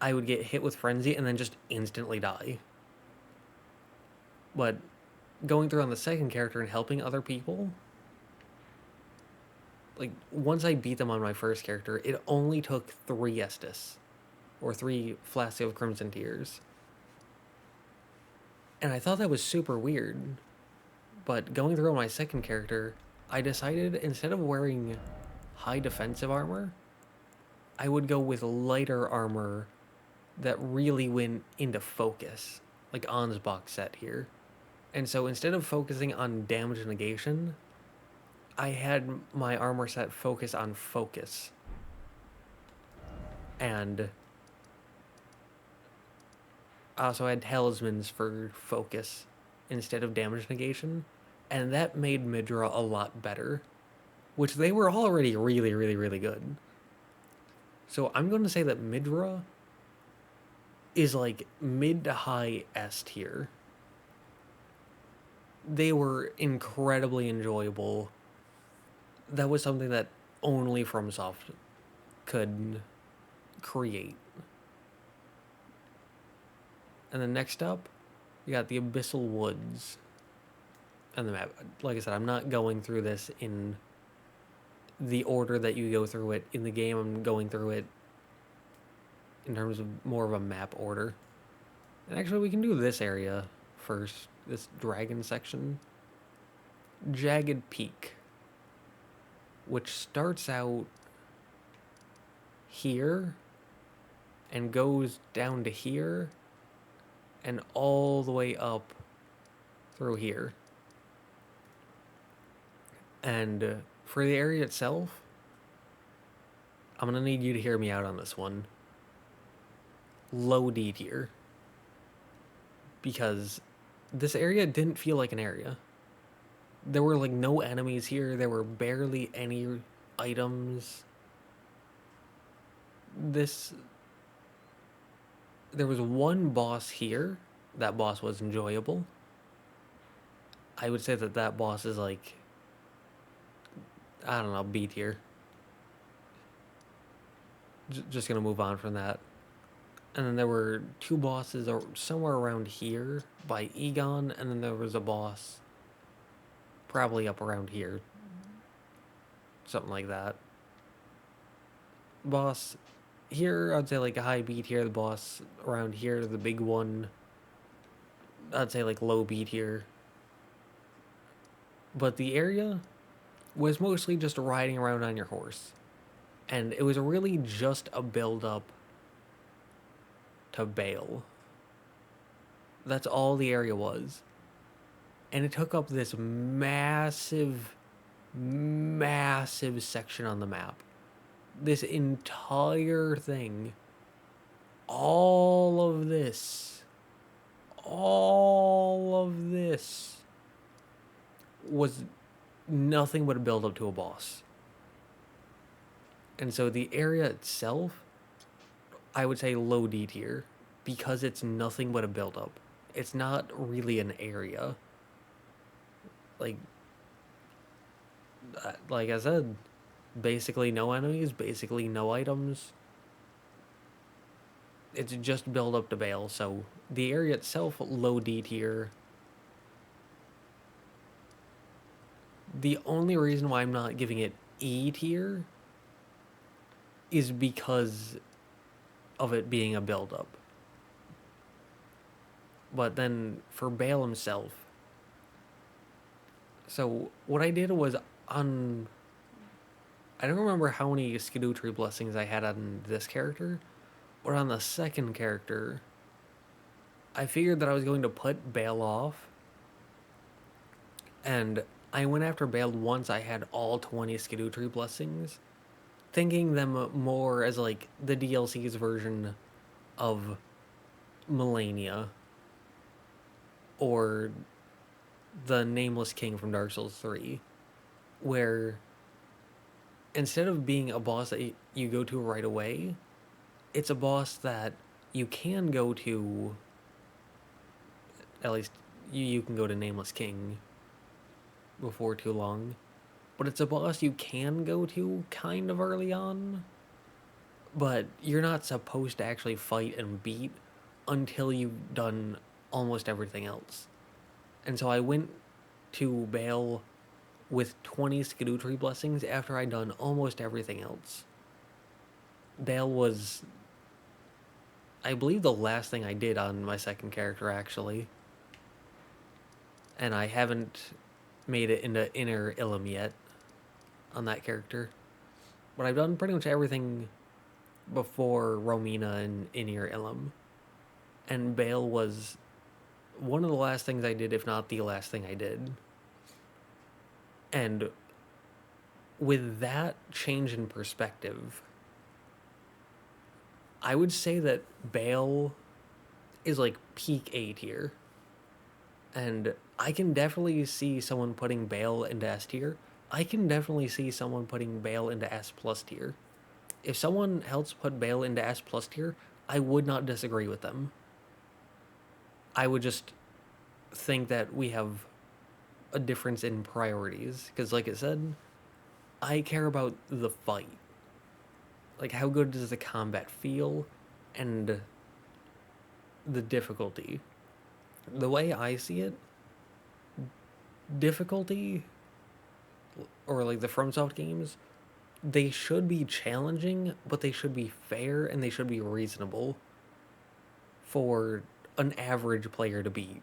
I would get hit with frenzy and then just instantly die. But going through on the second character and helping other people, like once I beat them on my first character, it only took 3 Estus, or 3 flasks of Crimson Tears. And I thought that was super weird. But going through on my second character, I decided instead of wearing high defensive armor, I would go with lighter armor that really went into focus, like On's box set here. And so instead of focusing on damage negation, I had my armor set focus on focus. And I also had talismans for focus instead of damage negation. And that made Midra a lot better, which they were already really, really, really good. So I'm going to say that Midra is like mid to high S tier. They were incredibly enjoyable. That was something that only FromSoft could create. And then next up, we got the Abyssal Woods and the map. Like I said, I'm not going through this in the order that you go through it in the game. I'm going through it in terms of more of a map order. And actually, we can do this area first, this dragon section. Jagged Peak, which starts out here and goes down to here and all the way up through here. And for the area itself, I'm going to need you to hear me out on this one. Low D tier. Because this area didn't feel like an area. There were like no enemies here. There were barely any items. There was one boss here. That boss was enjoyable. I would say that that boss is like, I don't know, B tier. Just gonna move on from that. And then there were 2 bosses somewhere around here by Egon, and then there was a boss probably up around here. Something like that. Boss here, I'd say like a high B tier. The boss around here, the big one, I'd say like low B tier. But the area was mostly just riding around on your horse. And it was really just a build-up to Baal. That's all the area was. And it took up this massive, massive section on the map. This entire thing. All of this was nothing but a build up to a boss. And so the area itself, I would say low D tier, because it's nothing but a build up. It's not really an area. Like I said, basically no enemies, basically no items. It's just build up to Baal. So the area itself, low D tier. The only reason why I'm not giving it E tier is because of it being a build up. But then for Baal himself, So what I did was on... I don't remember how many Scadu Tree Blessings I had on this character, but on the second character, I figured that I was going to put Baal off, and I went after Baal once I had all 20 Scadu Tree Blessings, thinking them more as like the DLC's version of Melania or the Nameless King from Dark Souls 3, where instead of being a boss that you go to right away, it's a boss that you can go to, at least you can go to Nameless King before too long, but it's a boss you can go to kind of early on, but you're not supposed to actually fight and beat until you've done almost everything else. And so I went to Baal with 20 Scadu Tree Blessings after I'd done almost everything else. Baal was, I believe, the last thing I did on my second character, actually. And I haven't made it into Inner Ilum yet on that character. But I've done pretty much everything before Romina and Inner Ilum. And Baal was one of the last things I did, if not the last thing I did. And with that change in perspective, I would say that Baal is like peak A tier. And I can definitely see someone putting Baal into S tier. I can definitely see someone putting Baal into S plus tier. If someone else put Baal into S plus tier, I would not disagree with them. I would just think that we have a difference in priorities. Because like I said, I care about the fight. Like, how good does the combat feel? And the difficulty. The way I see it, difficulty, or like the FromSoft games, they should be challenging, but they should be fair and they should be reasonable for an average player to beat.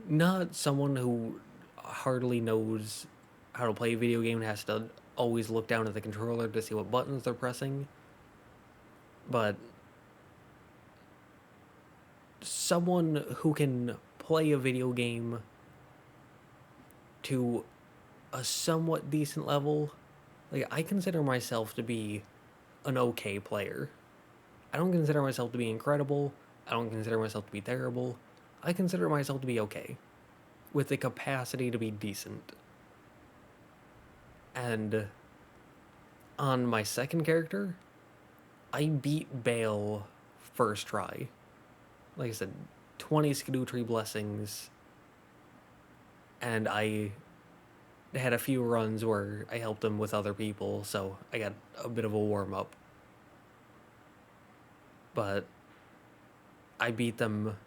Not someone who hardly knows how to play a video game and has to always look down at the controller to see what buttons they're pressing, but someone who can play a video game to a somewhat decent level. Like, I consider myself to be an okay player. I don't consider myself to be incredible. I don't consider myself to be terrible. I consider myself to be okay, with the capacity to be decent. And on my second character, I beat Baal first try. Like I said, 20 Scadu Tree Blessings, and I had a few runs where I helped him with other people, so I got a bit of a warm-up. But I beat them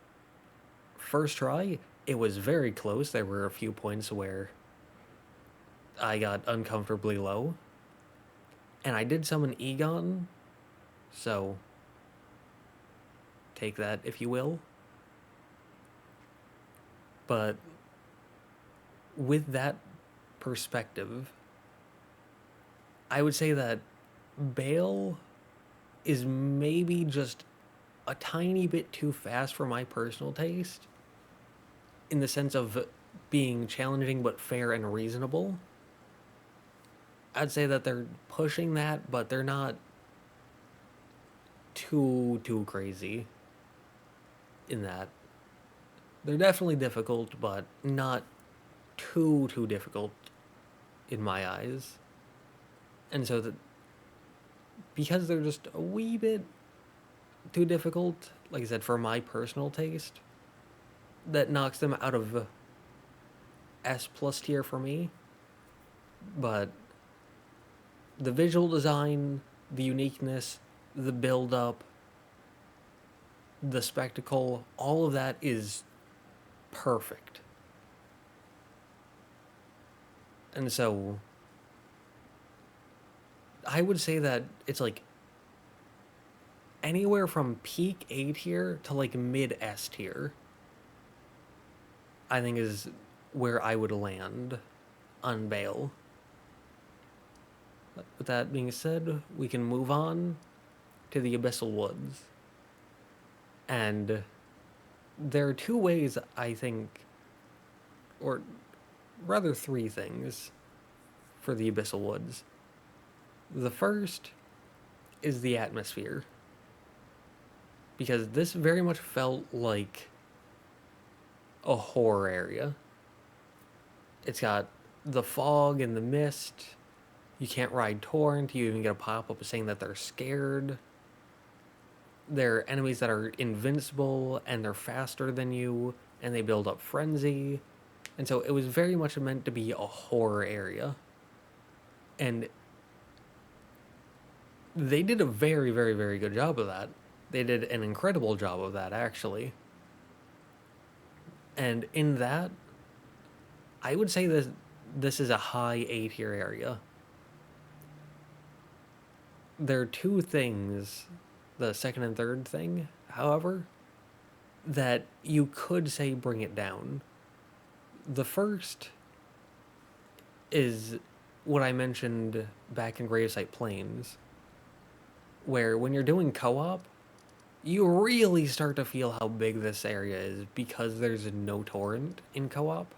first try. It was very close. There were a few points where I got uncomfortably low. And I did summon Egon, so take that if you will. But with that perspective, I would say that Baal is maybe just a tiny bit too fast for my personal taste, in the sense of being challenging but fair and reasonable. I'd say that they're pushing that, but they're not too crazy in that. They're definitely difficult, but not too difficult in my eyes. And so that, because they're just a wee bit too difficult, like I said, for my personal taste, that knocks them out of S plus tier for me. But the visual design, the uniqueness, the build-up, the spectacle, all of that is perfect. And so I would say that it's like anywhere from peak A tier to like mid S tier, I think is where I would land on Baal. With that being said, we can move on to the Abyssal Woods. And there are two ways, I think, or rather three things for the Abyssal Woods. The first is the atmosphere, because this very much felt like a horror area. It's got the fog and the mist. You can't ride Torrent. You even get a pop-up saying that they're scared. There are enemies that are invincible, and they're faster than you, and they build up frenzy. And so it was very much meant to be a horror area. And they did a very, very, very good job of that. They did an incredible job of that, actually. And in that, I would say that this is a high A tier area. There are two things, the second and third thing, however, that you could say bring it down. The first is what I mentioned back in Gravesite Plains, where when you're doing co-op, you really start to feel how big this area is because there's no torrent in co-op.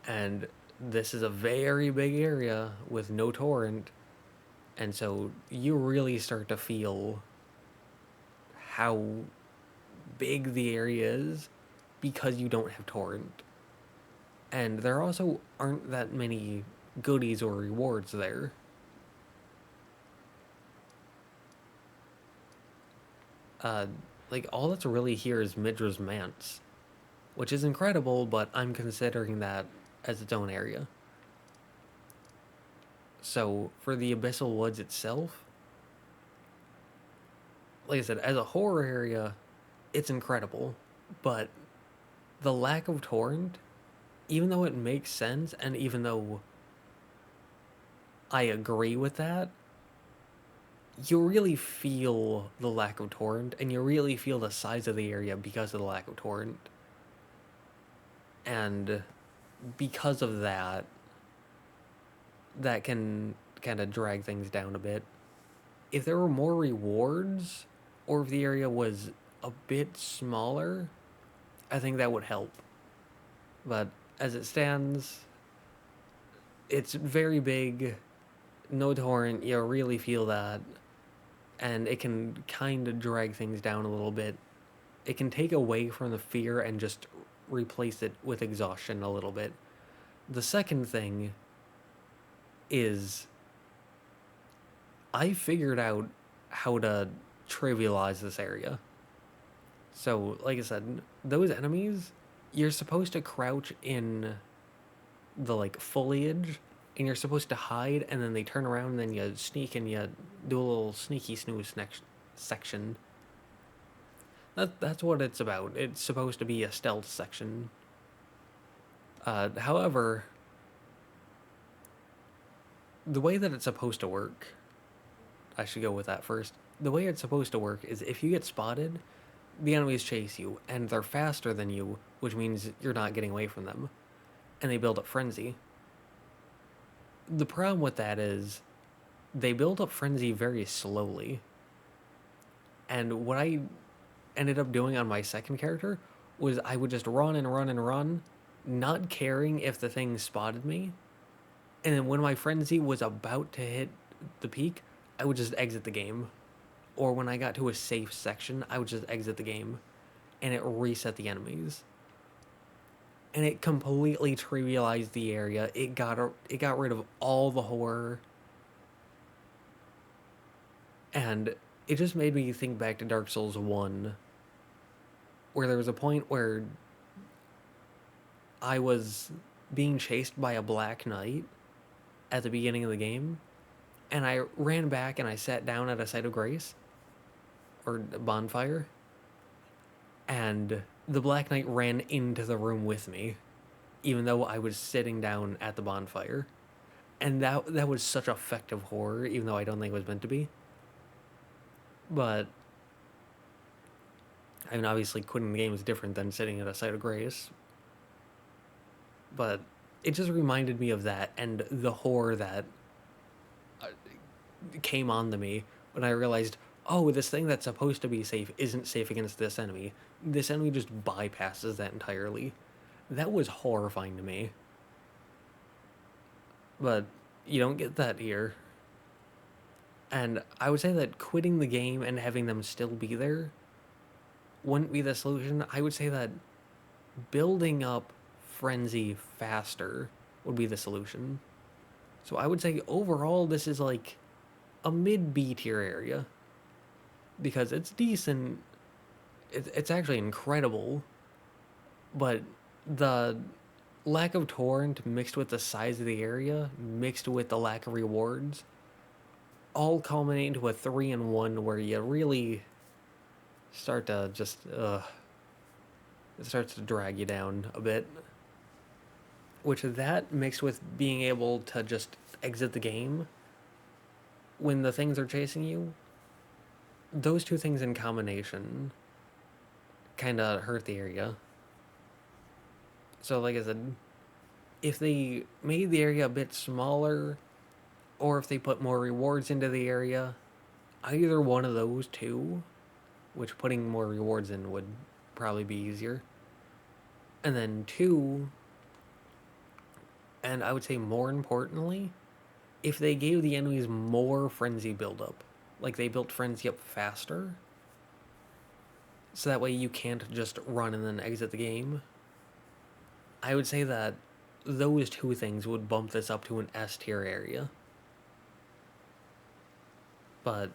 And this is a very big area with no torrent, and so you really start to feel how big the area is because you don't have torrent. And there also aren't that many goodies or rewards there. Like, all that's really here is Midra's Manse, which is incredible, but I'm considering that as its own area. So, for the Abyssal Woods itself, like I said, as a horror area, it's incredible, but the lack of torrent, even though it makes sense, and even though I agree with that, you really feel the lack of torrent, and you really feel the size of the area because of the lack of torrent. And because of that, that can kind of drag things down a bit. If there were more rewards, or if the area was a bit smaller, I think that would help. But as it stands, it's very big, no torrent, you really feel that, and it can kind of drag things down a little bit. It can take away from the fear and just replace it with exhaustion a little bit. The second thing is I figured out how to trivialize this area. So, like I said, those enemies, you're supposed to crouch in the, like, foliage, and you're supposed to hide, and then they turn around, and then you sneak, and you do a little sneaky snooze section. That's what it's about. It's supposed to be a stealth section. However, the way that it's supposed to work, I should go with that first. The way it's supposed to work is if you get spotted, the enemies chase you, and they're faster than you, which means you're not getting away from them, and they build up frenzy. The problem with that is they build up frenzy very slowly. And what I ended up doing on my second character was I would just run and run and run, not caring if the thing spotted me. And then when my frenzy was about to hit the peak, I would just exit the game. Or when I got to a safe section, I would just exit the game, and it reset the enemies. And it completely trivialized the area. It got rid of all the horror. And it just made me think back to Dark Souls 1, where there was a point where I was being chased by a Black Knight at the beginning of the game, and I ran back and I sat down at a site of grace, or a bonfire, and the Black Knight ran into the room with me, even though I was sitting down at the bonfire. And that was such effective horror, even though I don't think it was meant to be. But, I mean, obviously quitting the game is different than sitting at a site of grace. But it just reminded me of that and the horror that came on to me when I realized, oh, this thing that's supposed to be safe isn't safe against this enemy. This enemy just bypasses that entirely. That was horrifying to me. But you don't get that here. And I would say that quitting the game and having them still be there wouldn't be the solution. I would say that building up Frenzy faster would be the solution. So I would say overall this is like a mid-B tier area. Because it's decent. It's actually incredible. But the lack of torrent mixed with the size of the area, mixed with the lack of rewards, all culminate into a 3-in-1 where you really start to just, it starts to drag you down a bit. Which that mixed with being able to just exit the game when the things are chasing you, those two things in combination kind of hurt the area. So like I said, if they made the area a bit smaller, or if they put more rewards into the area, either one of those two, which putting more rewards in would probably be easier. And then two, and I would say more importantly, if they gave the enemies more frenzy buildup, like they built frenzy up faster, so that way you can't just run and then exit the game, I would say that those two things would bump this up to an S tier area. But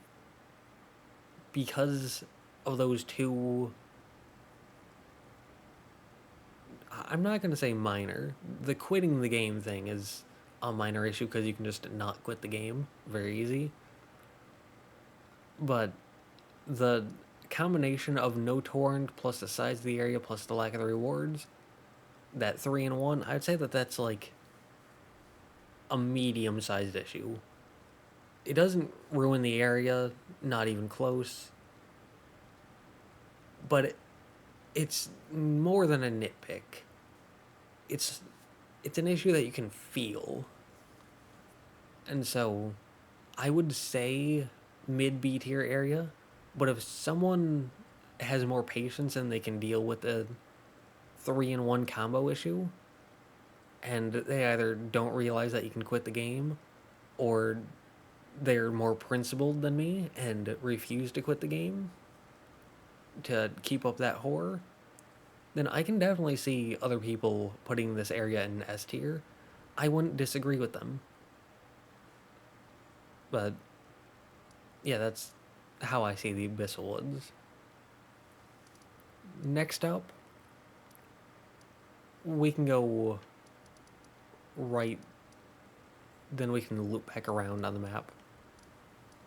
because of those two, I'm not going to say minor. The quitting the game thing is a minor issue because you can just not quit the game very easy. But the combination of no torrent plus the size of the area plus the lack of the rewards, that 3-in-1, I'd say that that's like a medium-sized issue. It doesn't ruin the area, not even close. But it's more than a nitpick. It's an issue that you can feel. And so I would say mid-B tier area, but if someone has more patience and they can deal with the 3-in-1 combo issue, and they either don't realize that you can quit the game, or they're more principled than me and refuse to quit the game to keep up that horror, then I can definitely see other people putting this area in S tier. I wouldn't disagree with them. But yeah, that's how I see the Abyssal Woods. Next up, we can go right, then we can loop back around on the map.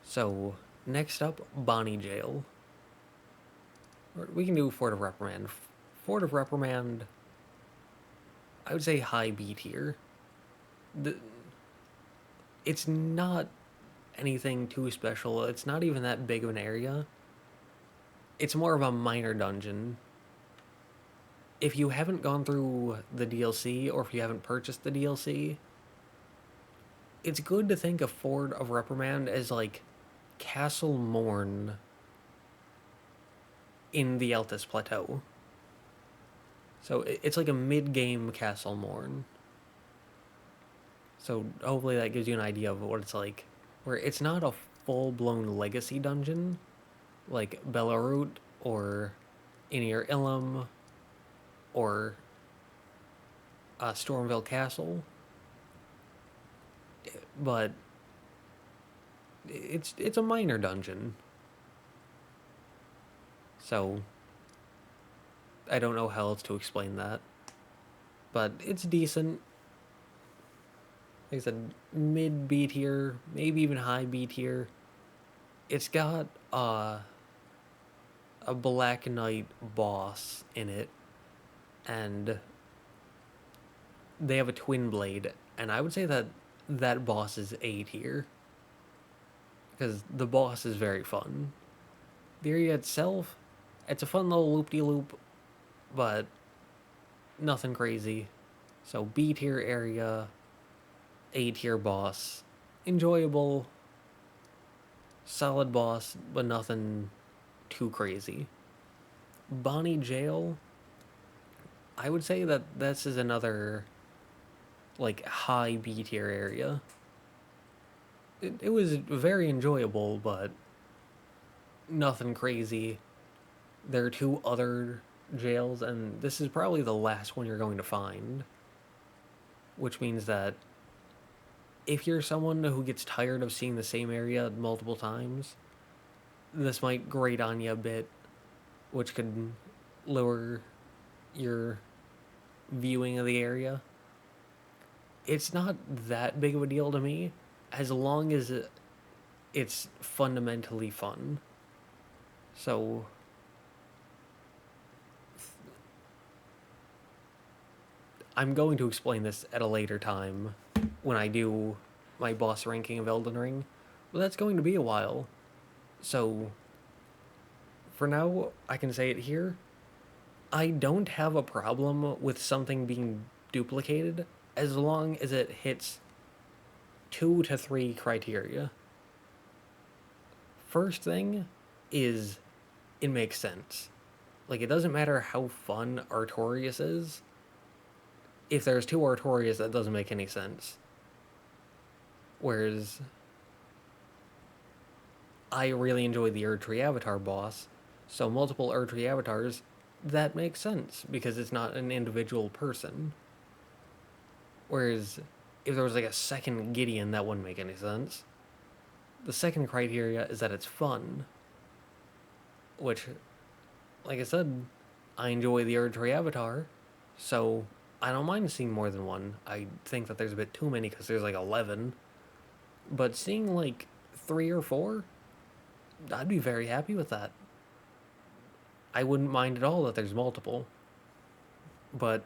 So, next up, Bonny Gaol. We can do Fort of Reprimand. Fort of Reprimand, I would say high B tier. It's not anything too special. It's not even that big of an area. It's more of a minor dungeon. If you haven't gone through the DLC, or if you haven't purchased the DLC, it's good to think of Fort of Reprimand as like Castle Morn in the Altus Plateau. So it's like a mid-game Castle Morn. So hopefully that gives you an idea of what it's like. Where it's not a full-blown legacy dungeon like Belurat or Inir Ilum or Stormville Castle. But it's a minor dungeon. So I don't know how else to explain that. But it's decent. Like I said, mid B tier, maybe even high B tier. It's got a Black Knight boss in it, and they have a twin blade, and I would say that that boss is A tier, because the boss is very fun. The area itself, it's a fun little loop-de-loop, but nothing crazy. So B tier area, A tier boss, enjoyable, solid boss, but nothing too crazy. Bonny Gaol, I would say that this is another like high B tier area. It was very enjoyable, but nothing crazy. There are two other jails, and this is probably the last one you're going to find. Which means that if you're someone who gets tired of seeing the same area multiple times, this might grate on you a bit, which could lower your viewing of the area. It's not that big of a deal to me, as long as it's fundamentally fun. So I'm going to explain this at a later time when I do my boss ranking of Elden Ring, but that's going to be a while. So for now, I can say it here. I don't have a problem with something being duplicated as long as it hits 2 to 3 criteria. First thing is it makes sense. Like, it doesn't matter how fun Artorias is. If there's 2 Artorias, that doesn't make any sense. Whereas I really enjoy the Erdtree Avatar boss, so multiple Erdtree Avatars, that makes sense, because it's not an individual person. Whereas if there was like a second Gideon, that wouldn't make any sense. The second criteria is that it's fun. Which, like I said, I enjoy the Erdtree Avatar, so I don't mind seeing more than one. I think that there's a bit too many because there's like 11. But seeing like 3 or 4, I'd be very happy with that. I wouldn't mind at all that there's multiple. But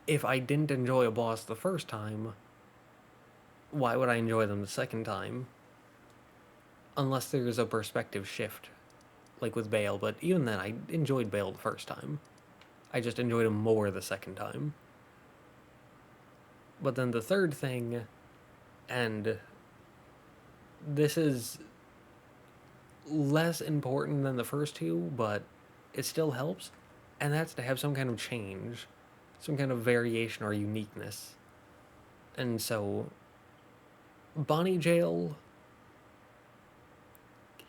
if I didn't enjoy a boss the first time, why would I enjoy them the second time? Unless there's a perspective shift, like with Bale, but even then, I enjoyed Bale the first time. I just enjoyed him more the second time. But then the third thing, and this is less important than the first two, but it still helps, and that's to have some kind of change, some kind of variation or uniqueness. And so, Bonny Gaol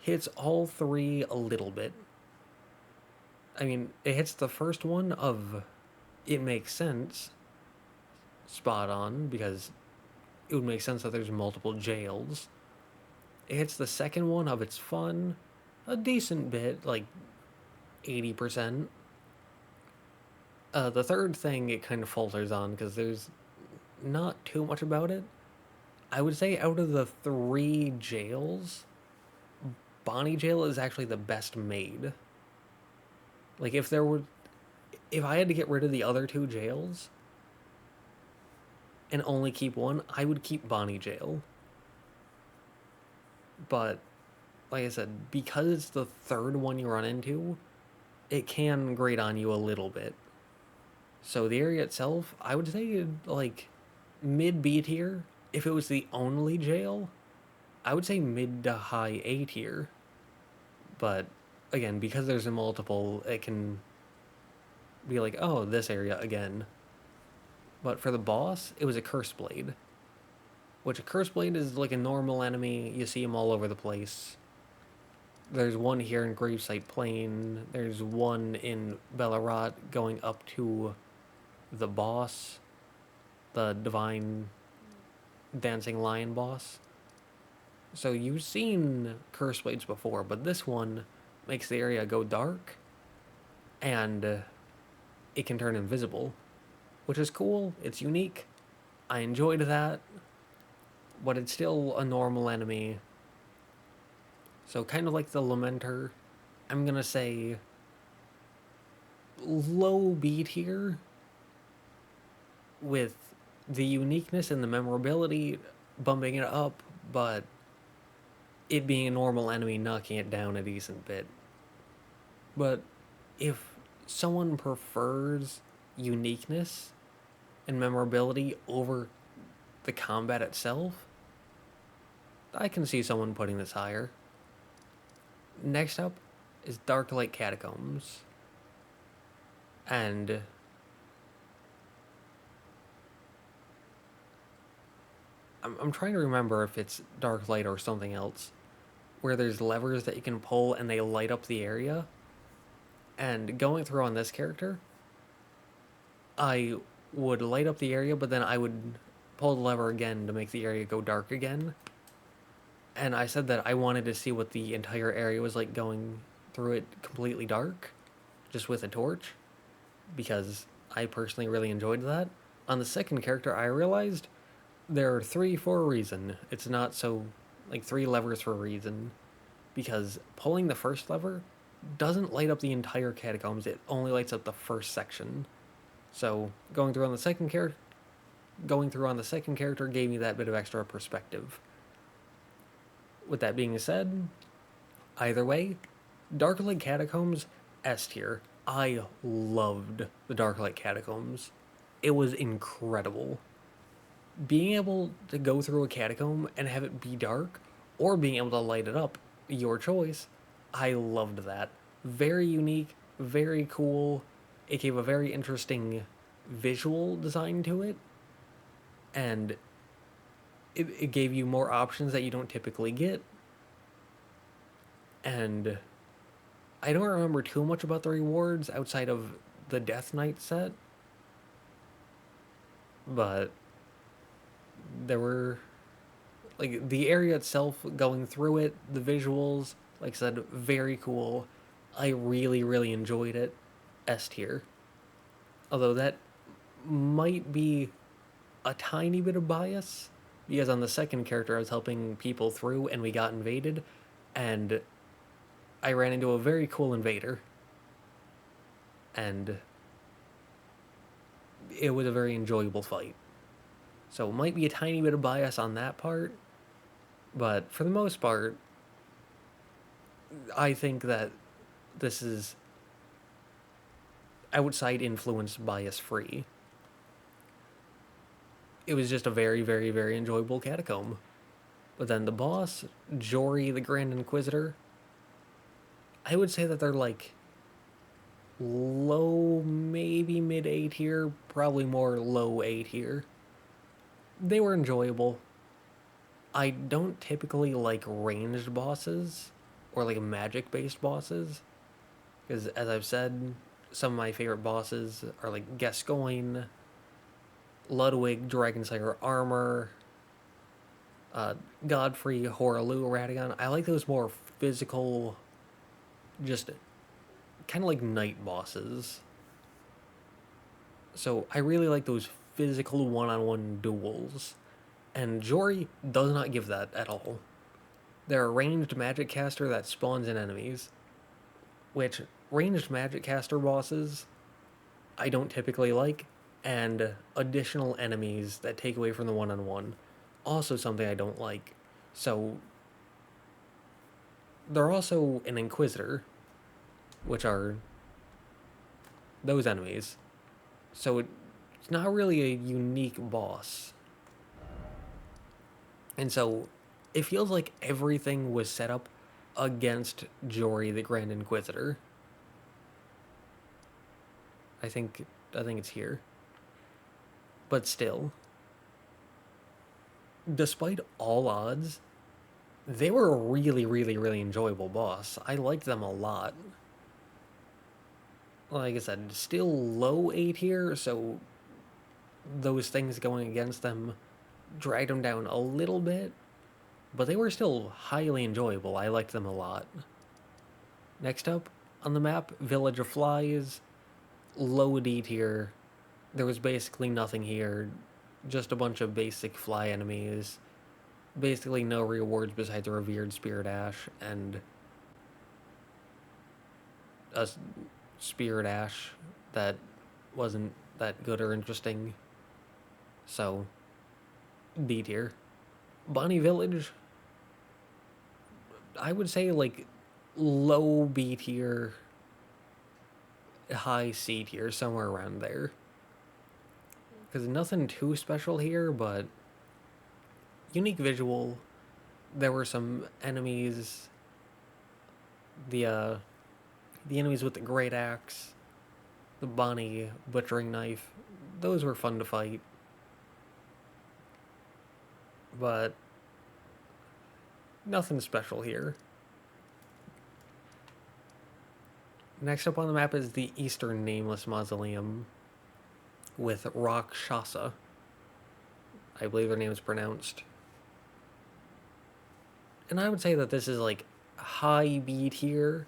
hits all 3 a little bit. I mean, it hits the first one of it makes sense, spot on, because it would make sense that there's multiple jails. It hits the second one of it's fun, a decent bit, like 80%. The third thing it kind of falters on because there's not too much about it. I would say out of the 3 jails, Bonny Gaol is actually the best made. Like, if I had to get rid of the other 2 jails and only keep one, I would keep Bonny Gaol. But, like I said, because it's the third one you run into, it can grate on you a little bit. So the area itself, I would say, like, mid-B tier. If it was the only jail, I would say mid to high A tier. But, again, because there's a multiple, it can be like, oh, this area again. But for the boss, it was a Curse Blade. Which a Curse Blade is like a normal enemy. You see them all over the place. There's one here in Gravesite Plain. There's one in Belurat going up to the boss. The Divine Dancing Lion boss. So you've seen Curse Blades before, but this one makes the area go dark. And it can turn invisible. Which is cool. It's unique. I enjoyed that. But it's still a normal enemy. So kind of like the Lamenter, I'm gonna say low B tier with the uniqueness and the memorability bumping it up, but it being a normal enemy knocking it down a decent bit. But if someone prefers uniqueness and memorability over the combat itself, I can see someone putting this higher. Next up is Darklight Catacombs. And I'm trying to remember if it's Darklight or something else, where there's levers that you can pull and they light up the area. And going through on this character, I would light up the area, but then I would pull the lever again to make the area go dark again. And I said that I wanted to see what the entire area was like going through it completely dark, just with a torch, because I personally really enjoyed that. On the second character, I realized there are 3 for a reason. It's not so, like, 3 levers for a reason, because pulling the first lever doesn't light up the entire catacombs, it only lights up the first section. So going through on the second character gave me that bit of extra perspective. With that being said, either way, Darklight Catacombs, S tier. I loved the Darklight Catacombs. It was incredible. Being able to go through a catacomb and have it be dark, or being able to light it up, your choice, I loved that. Very unique, very cool. It gave a very interesting visual design to it, and it gave you more options that you don't typically get. And I don't remember too much about the rewards outside of the Death Knight set, but there were, like, the area itself, going through it, the visuals, like I said, very cool. I really, really enjoyed it. S tier. Although that might be a tiny bit of bias, because on the second character I was helping people through and we got invaded, and I ran into a very cool invader, and it was a very enjoyable fight. So it might be a tiny bit of bias on that part, but for the most part, I think that this is outside influence bias free. It was just a very, very, very enjoyable catacomb. But then the boss, Jory the Grand Inquisitor, I would say that they're like low, maybe mid A tier, probably more low A tier. They were enjoyable. I don't typically like ranged bosses or like magic based bosses, because as I've said, some of my favorite bosses are like Gascoigne, Ludwig, Dragonslayer Armor, Godfrey, Horalu, Radagon. I like those more physical, just kind of like knight bosses. So I really like those physical one-on-one duels. And Jory does not give that at all. They're a ranged magic caster that spawns in enemies, which ranged magic caster bosses I don't typically like, and additional enemies that take away from the one-on-one, also something I don't like. So they're also an Inquisitor, which are those enemies. So it's not really a unique boss. And so it feels like everything was set up against Jory the Grand Inquisitor. I think it's here. But still, despite all odds, they were a really, really, really enjoyable boss. I liked them a lot. Like I said, still low A tier, so those things going against them dragged them down a little bit, but they were still highly enjoyable. I liked them a lot. Next up on the map, Village of Flies, low D tier. There was basically nothing here, just a bunch of basic fly enemies. Basically no rewards besides a revered Spirit Ash and a Spirit Ash that wasn't that good or interesting. So, D tier. Bonny Village, I would say like low B tier, high C tier, somewhere around there. because nothing too special here, but unique visual. There were some enemies. The enemies with the great axe, the Bonny butchering knife, those were fun to fight. But nothing special here. Next up on the map is the Eastern Nameless Mausoleum with Rakshasa. I believe their name is pronounced. And I would say that this is like high B tier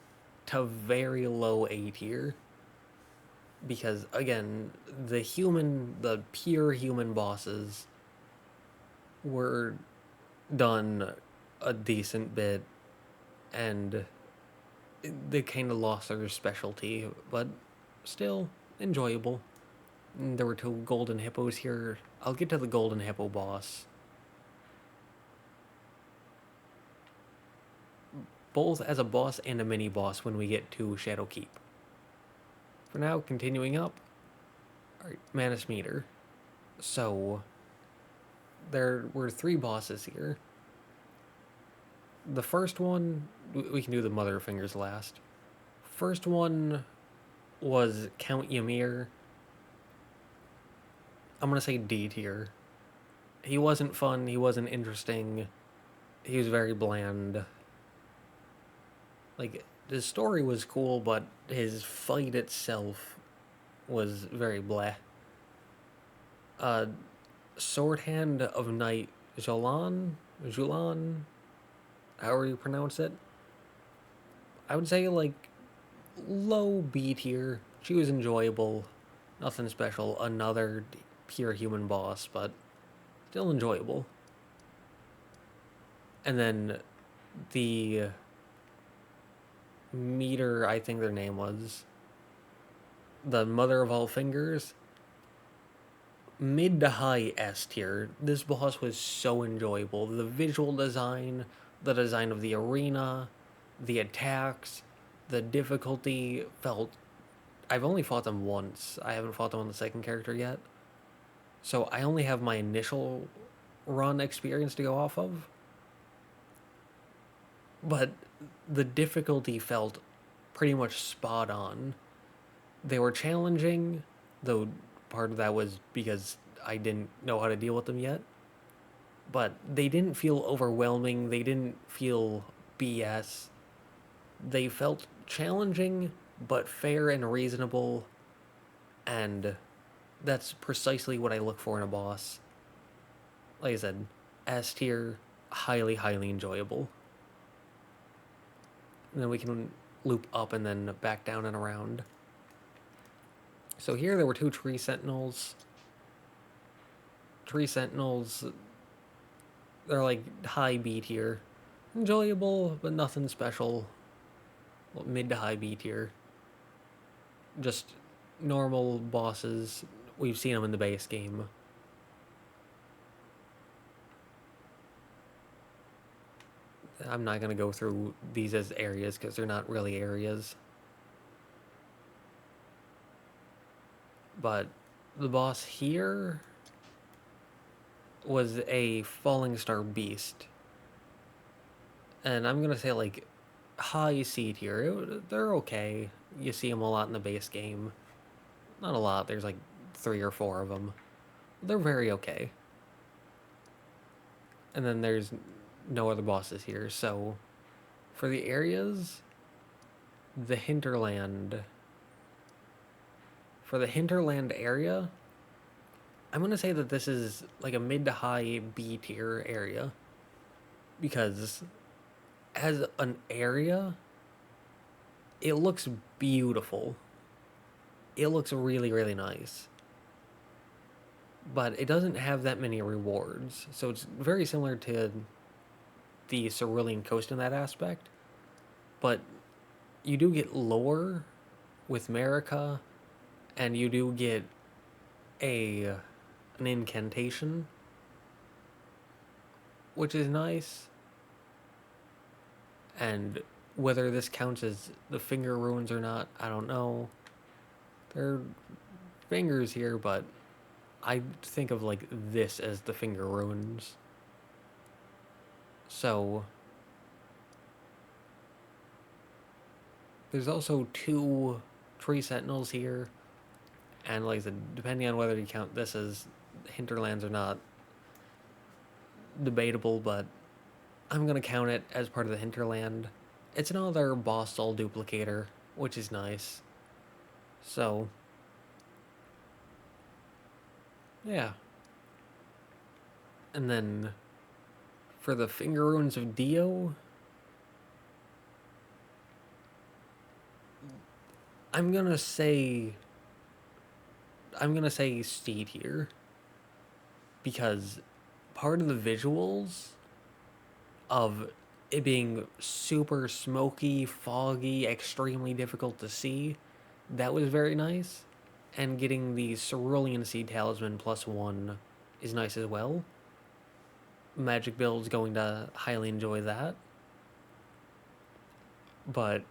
to very low A tier. Because, again, the pure human bosses were done a decent bit, and they kind of lost their specialty, but still enjoyable. And there were 2 golden hippos here. I'll get to the golden hippo boss. Both as a boss and a mini boss when we get to Shadow Keep. For now, continuing up. Alright, Manus Metyr. So, there were 3 bosses here. The first one, we can do the Mother of Fingers last. First one was Count Ymir. I'm gonna say D tier. He wasn't fun, he wasn't interesting, he was very bland. Like, the story was cool, but his fight itself was very bleh. Sword Hand of Knight Julan, however you pronounce it. I would say, like, low B tier. She was enjoyable. Nothing special. Another pure human boss, but still enjoyable. And then the Metyr, I think their name was, the Mother of All Fingers, mid to high S tier. This boss was so enjoyable. The visual design, the design of the arena, the attacks, the difficulty felt... I've only fought them once. I haven't fought them on the second character yet. So I only have my initial run experience to go off of. But the difficulty felt pretty much spot on. They were challenging, though part of that was because I didn't know how to deal with them yet. But they didn't feel overwhelming, they didn't feel BS. They felt challenging, but fair and reasonable, and that's precisely what I look for in a boss. Like I said, S tier, highly, highly enjoyable. And then we can loop up and then back down and around. So here there were 2 tree sentinels. Tree sentinels, they're like high B tier. Enjoyable, but nothing special. Well, mid to high B tier. Just normal bosses. We've seen them in the base game. I'm not going to go through these as areas because they're not really areas. But the boss here was a Falling Star Beast. And I'm going to say like high C tier. They're okay. You see them a lot in the base game. Not a lot. There's like 3 or 4 of them. They're very okay. And then there's no other bosses here. So for the areas, the Hinterland. For the Hinterland area, I'm going to say that this is like a mid to high B tier area. Because as an area, it looks beautiful. It looks really, really nice. But it doesn't have that many rewards. So it's very similar to the Cerulean Coast in that aspect. But you do get lore with Marika, and you do get an incantation, which is nice. And whether this counts as the finger runes or not, I don't know. There are fingers here, but I think of like this as the Finger Ruins. So there's also 2 tree sentinels here, and like I said, depending on whether you count this as hinterlands or not, debatable, but I'm gonna count it as part of the hinterland. It's another boss soul duplicator, which is nice. So yeah. And then for the Finger Ruins of Dio, I'm gonna say Steed here, because part of the visuals of it being super smoky, foggy, extremely difficult to see, that was very nice. And getting the Cerulean Seed Talisman +1 is nice as well. Magic build's going to highly enjoy that. But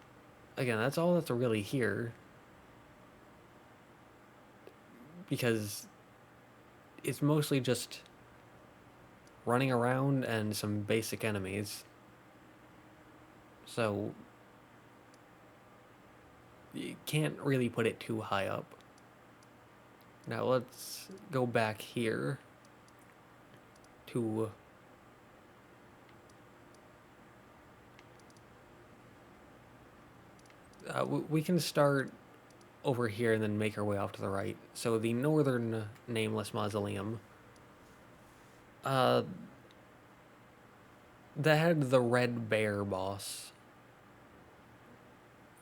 again, that's all that's really here, because it's mostly just running around and some basic enemies. So you can't really put it too high up. Now let's go back here to we can start over here and then make our way off to the right. So the northern nameless mausoleum, that had the Red Bear boss,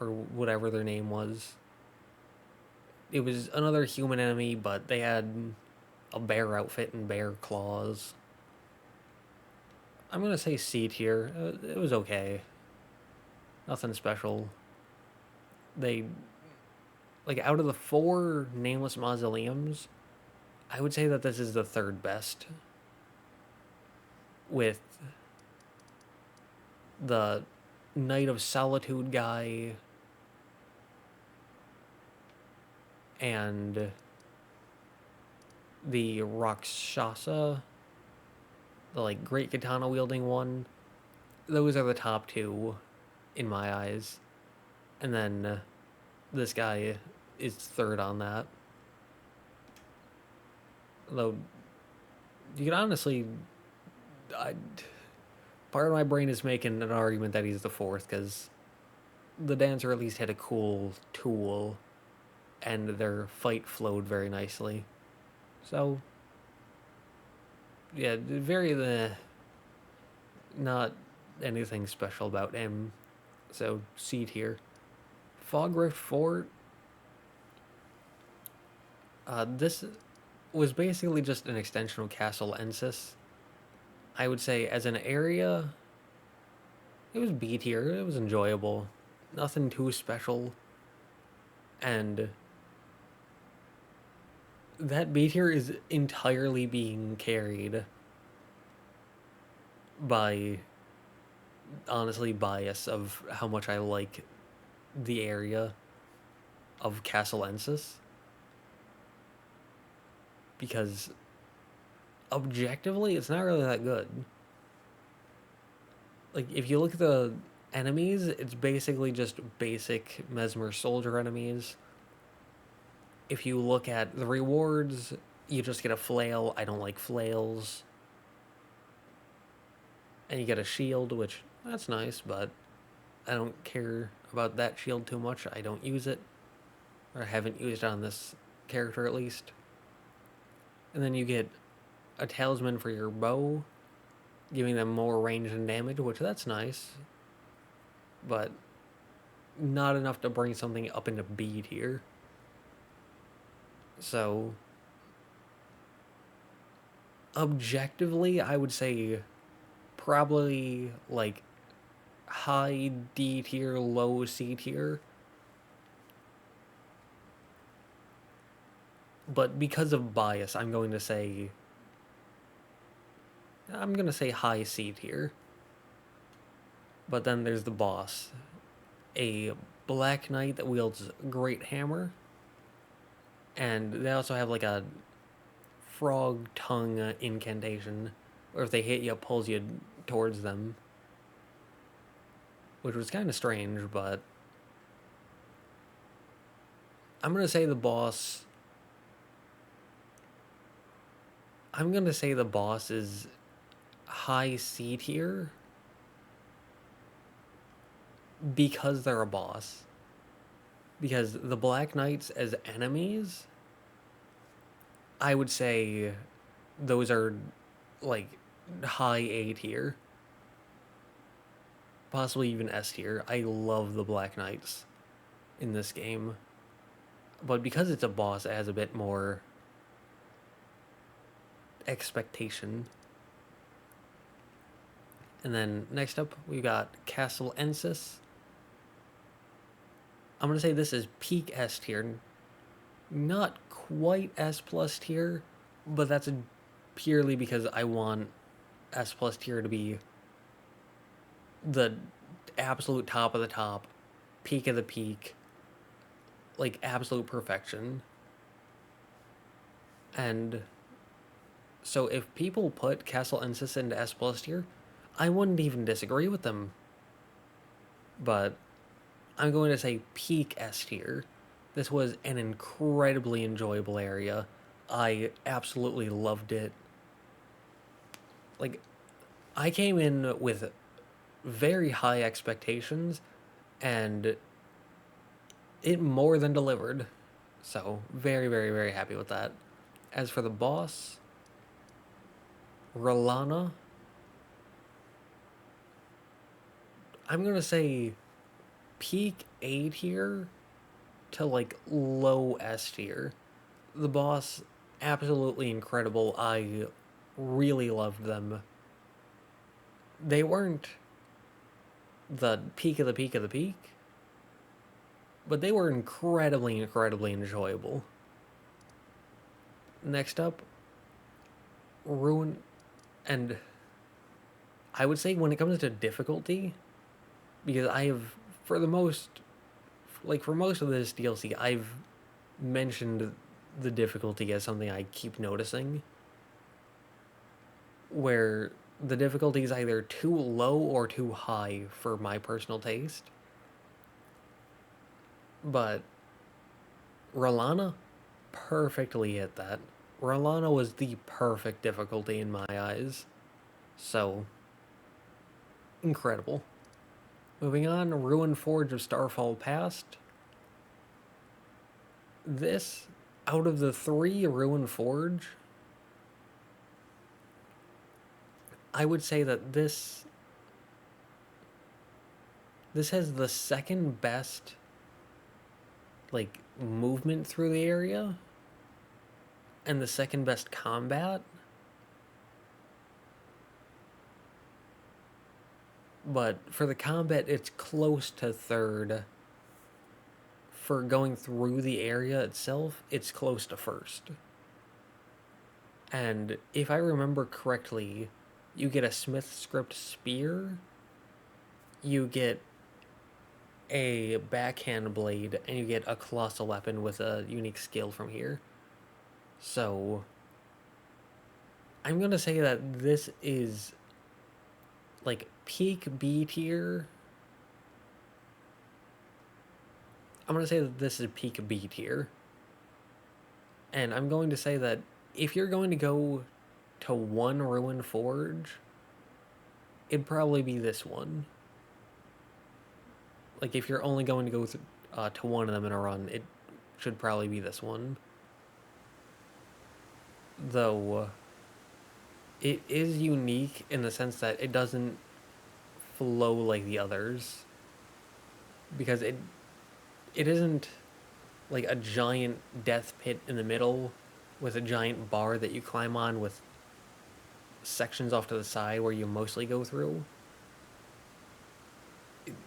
or whatever their name was. It was another human enemy, but they had a bear outfit and bear claws. I'm gonna say C tier. It was okay. Nothing special. They, like, out of the 4 nameless mausoleums, I would say that this is the 3rd best, with the Knight of Solitude guy and the Rakshasa, the like great katana wielding one. Those are the top 2 in my eyes. And then this guy is 3rd on that. Though you could honestly, part of my brain is making an argument that he's the 4th, because the dancer at least had a cool tool and their fight flowed very nicely. So yeah, not anything special about him. So C tier. Fog Rift Fort. This was basically just an extension of Castle Ensis. I would say as an area, it was B tier. It was enjoyable. Nothing too special. And that B tier is entirely being carried by, honestly, bias of how much I like the area of Castle Ensis. Because objectively, it's not really that good. Like, if you look at the enemies, it's basically just basic Messmer soldier enemies. If you look at the rewards, you just get a flail. I don't like flails. And you get a shield, which, that's nice, but I don't care about that shield too much. I don't use it. Or I haven't used it on this character, at least. And then you get a talisman for your bow, giving them more range and damage, which that's nice. But not enough to bring something up into B tier. So objectively, I would say probably like high D tier, low C tier. But because of bias, I'm going to say high C tier. But then there's the boss. A Black Knight that wields a great hammer. And they also have like a frog tongue incantation, or if they hit you, it pulls you towards them. Which was kind of strange, but I'm going to say the boss... I'm going to say the boss is high C tier because they're a boss. Because the Black Knights as enemies, I would say those are like high A tier. Possibly even S tier. I love the Black Knights in this game. But because it's a boss, it has a bit more expectation. And then next up, we got Castle Ensis. I'm going to say this is peak S tier. Not quite S plus tier, but that's purely because I want S plus tier to be the absolute top of the top, peak of the peak, like absolute perfection. And so if people put Castle Ensis into S plus tier, I wouldn't even disagree with them. But I'm going to say peak S tier. This was an incredibly enjoyable area. I absolutely loved it. Like, I came in with very high expectations, and it more than delivered. So, very, very, very happy with that. As for the boss, Ranah, I'm going to say peak A tier to like low S tier. The boss, absolutely incredible. I really loved them. They weren't the peak of the peak of the peak, but they were incredibly, incredibly enjoyable. Next up, Ruin, and I would say when it comes to difficulty, because I have, for most of this DLC, I've mentioned the difficulty as something I keep noticing, where the difficulty is either too low or too high for my personal taste. But Ranah perfectly hit that. Ranah was the perfect difficulty in my eyes. So, incredible. Moving on, Ruined Forge of Starfall Past. This, out of the 3 Ruined Forge, I would say that this has the second best, like, movement through the area, and the second best combat. But for the combat, it's close to third. For going through the area itself, it's close to first. And if I remember correctly, you get a Smith Script Spear, you get a Backhand Blade, and you get a Colossal Weapon with a unique skill from here. So, I'm going to say that this is, like, peak B tier. I'm going to say that this is peak B tier. And I'm going to say that if you're going to go to one Ruined Forge, it'd probably be this one. Like, if you're only going to go to one of them in a run, it should probably be this one. Though, it is unique in the sense that it doesn't flow like the others. Because it isn't like a giant death pit in the middle with a giant bar that you climb on with sections off to the side where you mostly go through.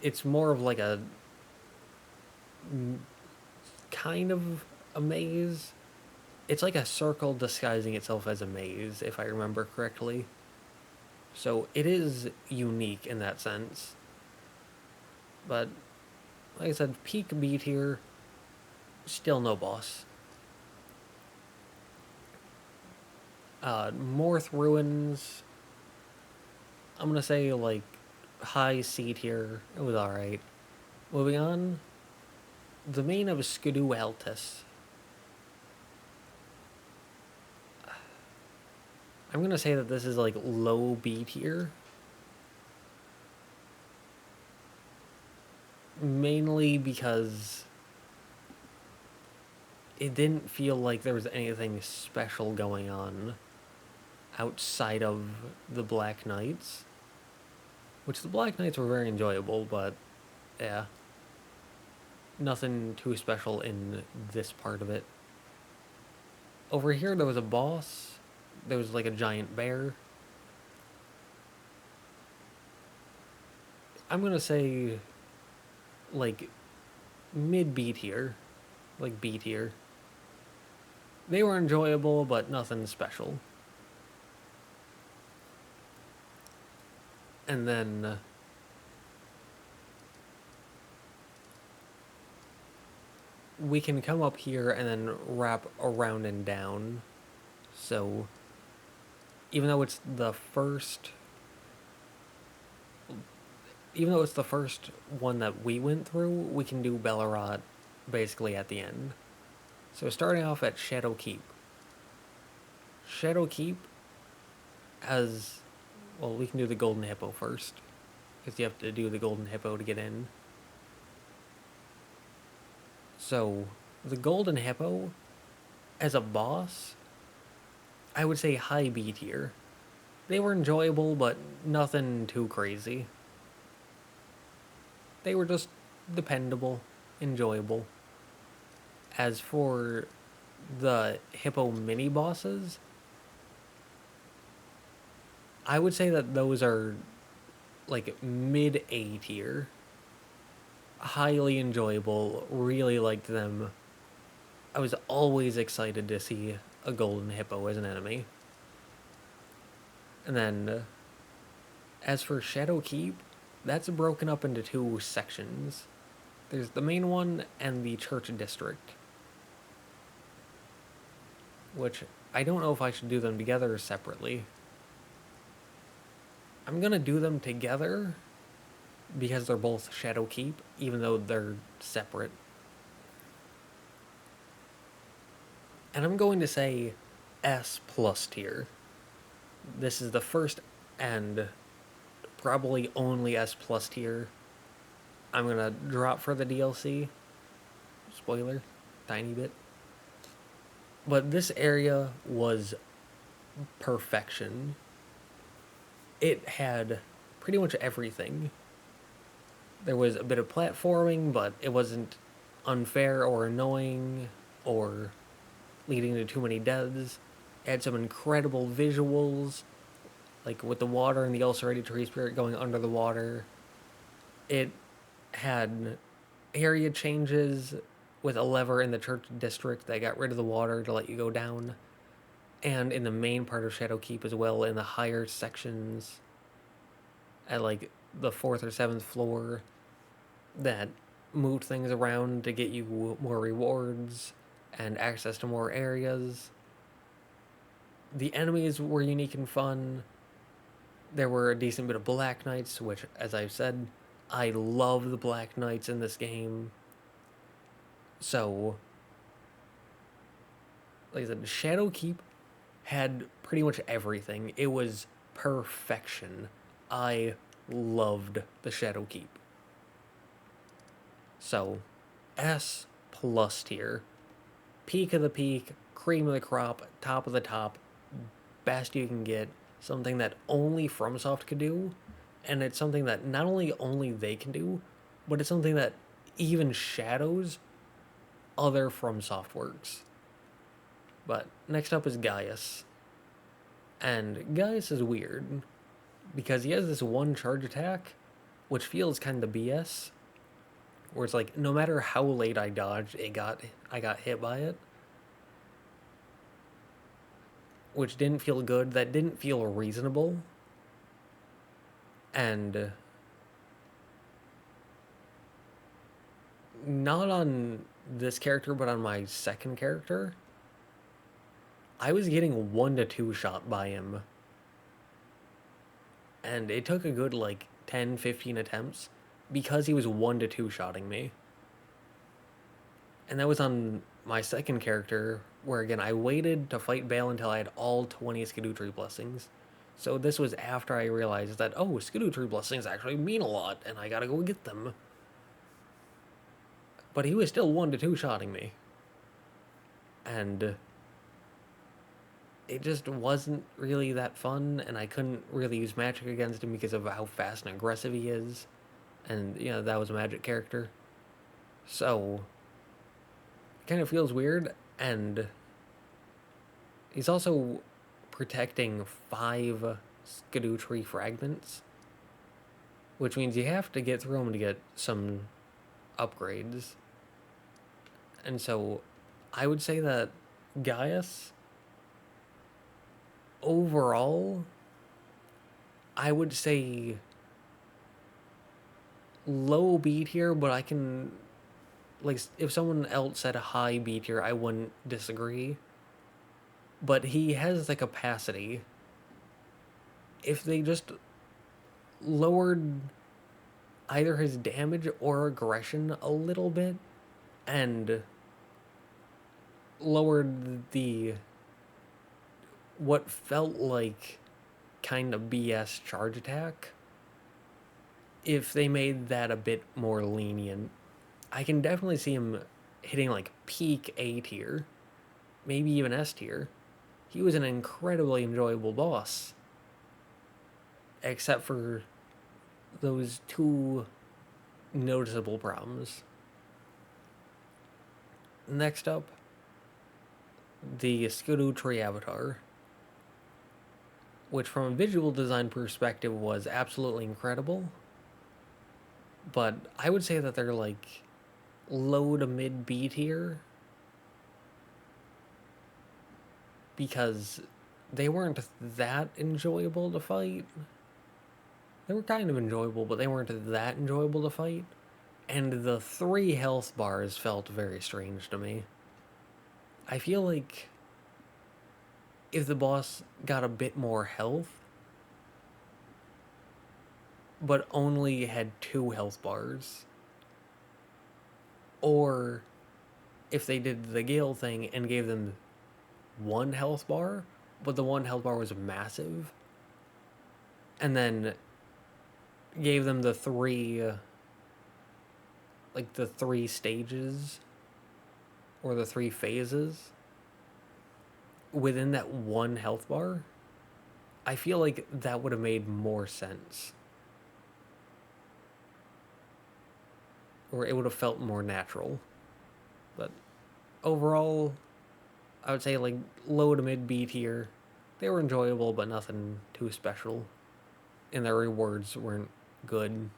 It's more of like a kind of a maze. It's like a circle disguising itself as a maze, if I remember correctly. So it is unique in that sense. But, like I said, peak B tier, still no boss. Morth Ruins, I'm gonna say, like, high C tier. It was alright. Moving on, the main of Scadu Altus. I'm gonna say that this is, like, low B tier. Mainly because it didn't feel like there was anything special going on outside of the Black Knights. Which the Black Knights were very enjoyable, but yeah. Nothing too special in this part of it. Over here there was a boss. There was like a giant bear. I'm gonna say like mid B tier. Like B tier. They were enjoyable, but nothing special. And then we can come up here and then wrap around and down. So even though it's the first one that we went through, we can do Belurat basically at the end. So starting off at Shadow Keep. Shadow Keep has, well, we can do the Golden Hippo first, because you have to do the Golden Hippo to get in. So, the Golden Hippo, as a boss, I would say high B tier. They were enjoyable, but nothing too crazy. They were just dependable, enjoyable. As for the Hippo mini-bosses, I would say that those are like mid-A tier. Highly enjoyable, really liked them. I was always excited to see a Golden Hippo as an enemy. And then, as for Shadow Keep, that's broken up into two sections. There's the main one and the Church District. Which, I don't know if I should do them together or separately. I'm gonna do them together because they're both Shadow Keep, even though they're separate. And I'm going to say S+ tier. This is the first and probably only S+ tier I'm gonna drop for the DLC. Spoiler, tiny bit. But this area was perfection. It had pretty much everything. There was a bit of platforming, but it wasn't unfair or annoying or leading to too many deaths. It had some incredible visuals, like with the water and the ulcerated tree spirit going under the water. It had area changes with a lever in the Church District that got rid of the water to let you go down. And in the main part of Shadow Keep as well, in the higher sections, at like the 4th or 7th floor, that moved things around to get you more rewards and access to more areas. The enemies were unique and fun. There were a decent bit of Black Knights, which, as I've said, I love the Black Knights in this game. So, like I said, Shadow Keep had pretty much everything. It was perfection. I loved the Shadow Keep. So, S+ tier. Peak of the peak, cream of the crop, top of the top, best you can get. Something that only FromSoft could do, and it's something that not only they can do, but it's something that even shadows other FromSoft works. But next up is Gaius. And Gaius is weird, because he has this one charge attack, which feels kind of BS, where it's like, no matter how late I dodged, I got hit by it. Which didn't feel good, that didn't feel reasonable. And not on this character, but on my second character, I was getting 1 to 2 shot by him. And it took a good, like, 10, 15 attempts because he was 1 to 2 shotting me. And that was on my second character, where, again, I waited to fight Bale until I had all 20 Scadu Tree Blessings. So this was after I realized that, oh, Scadu Tree Blessings actually mean a lot, and I gotta go get them. But he was still 1 to 2 shotting me. And it just wasn't really that fun, and I couldn't really use magic against him because of how fast and aggressive he is. And, you know, that was a magic character. So, it kind of feels weird, and he's also protecting 5 Scadu Tree fragments, which means you have to get through them to get some upgrades. And so, I would say that Gaius, overall, I would say low B tier, but I can, like, if someone else said a high B tier, I wouldn't disagree. But he has the capacity. If they just lowered either his damage or aggression a little bit, and lowered the what felt like kind of BS charge attack, if they made that a bit more lenient, I can definitely see him hitting like peak A tier, maybe even S tier. He was an incredibly enjoyable boss, except for those 2 noticeable problems. Next up, the Scadu Tree Avatar, which from a visual design perspective was absolutely incredible. But I would say that they're like low to mid B tier, because they weren't that enjoyable to fight. They were kind of enjoyable, but they weren't that enjoyable to fight. And the 3 health bars felt very strange to me. I feel like if the boss got a bit more health, but only had 2 health bars, or if they did the Gale thing and gave them 1 health bar, but the 1 health bar was massive, and then gave them the 3, like the 3 stages, or the 3 phases within that 1 health bar, I feel like that would have made more sense. Or it would have felt more natural. But overall, I would say like low to mid B tier. They were enjoyable, but nothing too special. And their rewards weren't good.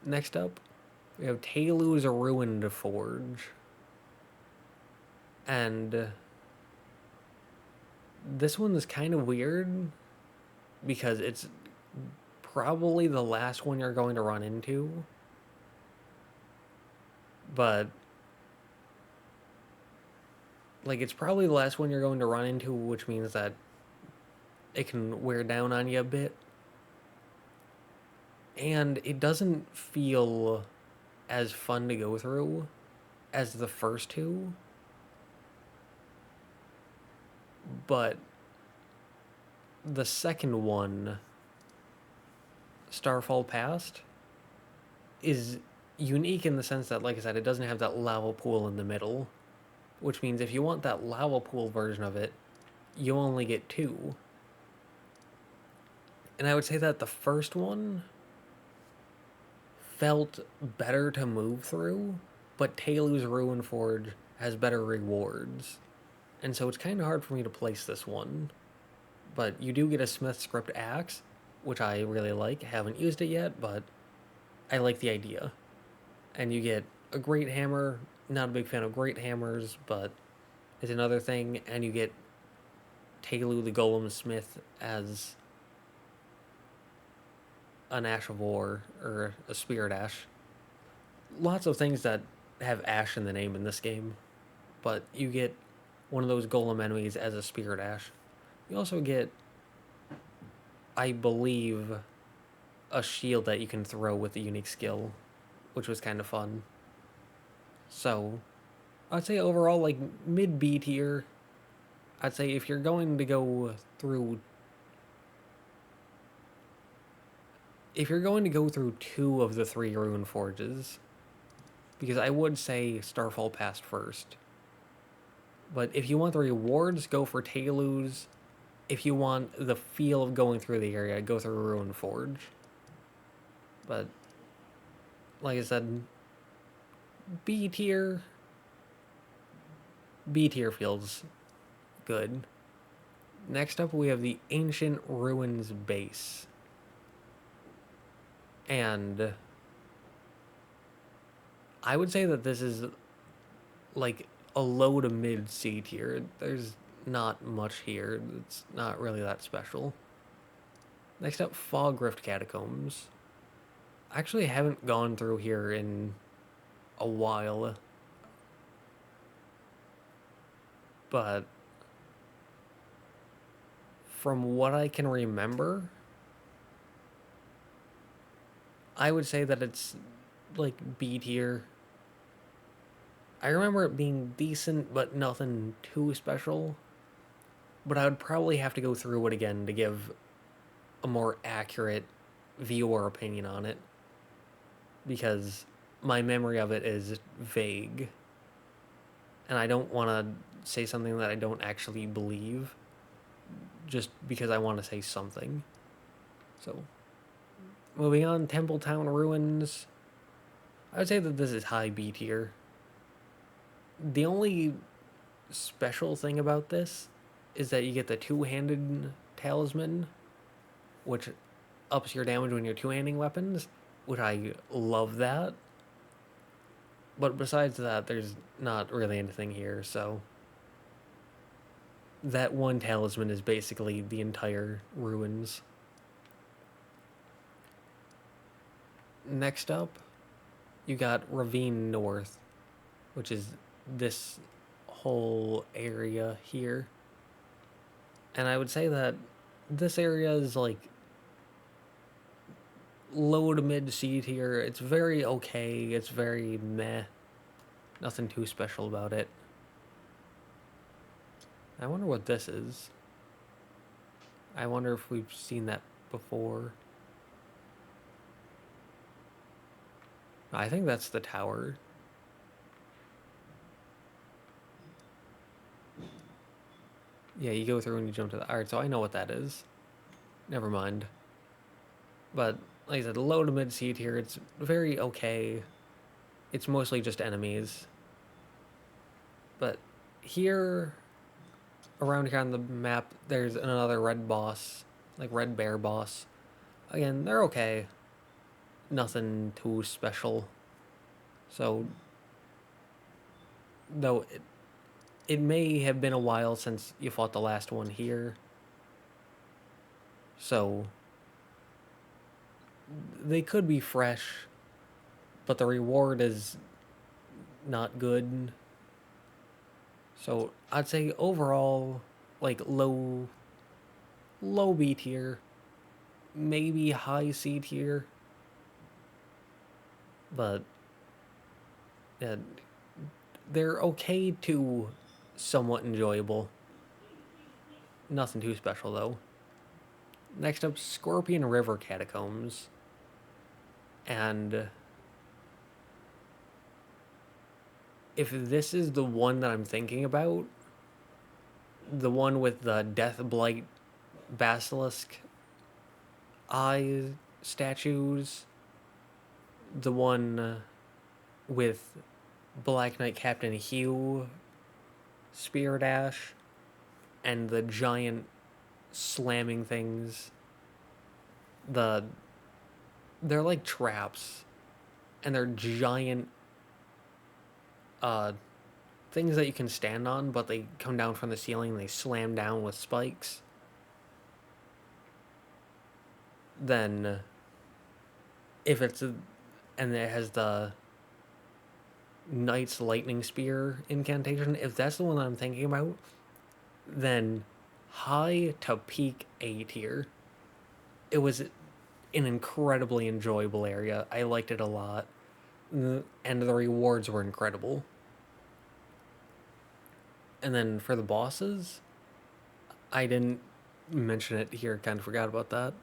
Next up, we have Talu's Ruined Forge. And this one is kind of weird because it's probably the last one you're going to run into. But like, it's probably the last one you're going to run into, which means that it can wear down on you a bit. And it doesn't feel as fun to go through as the first 2. But the second one, Starfall Past, is unique in the sense that, like I said, it doesn't have that lava pool in the middle, which means if you want that lava pool version of it, you only get 2. And I would say that the first one felt better to move through, but Talu's Ruin Forge has better rewards. And so it's kind of hard for me to place this one. But you do get a Smith Script Axe, which I really like. Haven't used it yet, but I like the idea. And you get a Great Hammer. Not a big fan of Great Hammers, but it's another thing. And you get Talu the Golem Smith as an Ash of War, or a Spirit Ash. Lots of things that have Ash in the name in this game. But you get one of those golem enemies as a spear dash. You also get, I believe, a shield that you can throw with a unique skill, which was kind of fun. So, I'd say overall, like, mid-B tier. I'd say if you're going to go through... If you're going to go through 2 of the 3 Rune Forges, because I would say Starfall Past first. But if you want the rewards, go for Tailus. If you want the feel of going through the area, go through Ruin Forge. But, like I said, B tier. B tier feels good. Next up, we have the Ancient Ruins base. And I would say that this is like a low to mid C tier. There's not much here. It's not really that special. Next up, Fog Rift Catacombs. I actually haven't gone through here in a while. But from what I can remember, I would say that it's like B tier. I remember it being decent, but nothing too special. But I would probably have to go through it again to give a more accurate view or opinion on it. Because my memory of it is vague. And I don't want to say something that I don't actually believe. Just because I want to say something. So, moving on, Templetown Ruins. I would say that this is high B tier. The only special thing about this is that you get the two-handed talisman, which ups your damage when you're two-handing weapons, which I love that. But besides that, there's not really anything here, so that one talisman is basically the entire ruins. Next up, you got Ravine North, which is this whole area here. And I would say that this area is like low to mid C tier. It's very okay. It's very meh. Nothing too special about it. I wonder what this is. I wonder if we've seen that before. I think that's the tower. Yeah, you go through and you jump to the... Alright, so I know what that is. Never mind. But, like I said, low to mid C tier. It's very okay. It's mostly just enemies. But here, around here on the map, there's another red boss. Like, red bear boss. Again, they're okay. Nothing too special. So, though it may have been a while since you fought the last one here. So, they could be fresh, but the reward is not good. So, I'd say overall, like, low B tier, maybe high C tier. But, yeah, they're okay to somewhat enjoyable. Nothing too special, though. Next up, Scorpion River Catacombs. And if this is the one that I'm thinking about, the one with the Death Blight Basilisk eye statues, the one with Black Knight Captain Hugh spear dash, and the giant slamming things. They're like traps, and they're giant things that you can stand on, but they come down from the ceiling and they slam down with spikes. Then, if it's and it has the Knight's Lightning Spear incantation, if that's the one I'm thinking about, then high to peak A tier. It was an incredibly enjoyable area. I liked it a lot. And the rewards were incredible. And then for the bosses, I didn't mention it here, kind of forgot about that.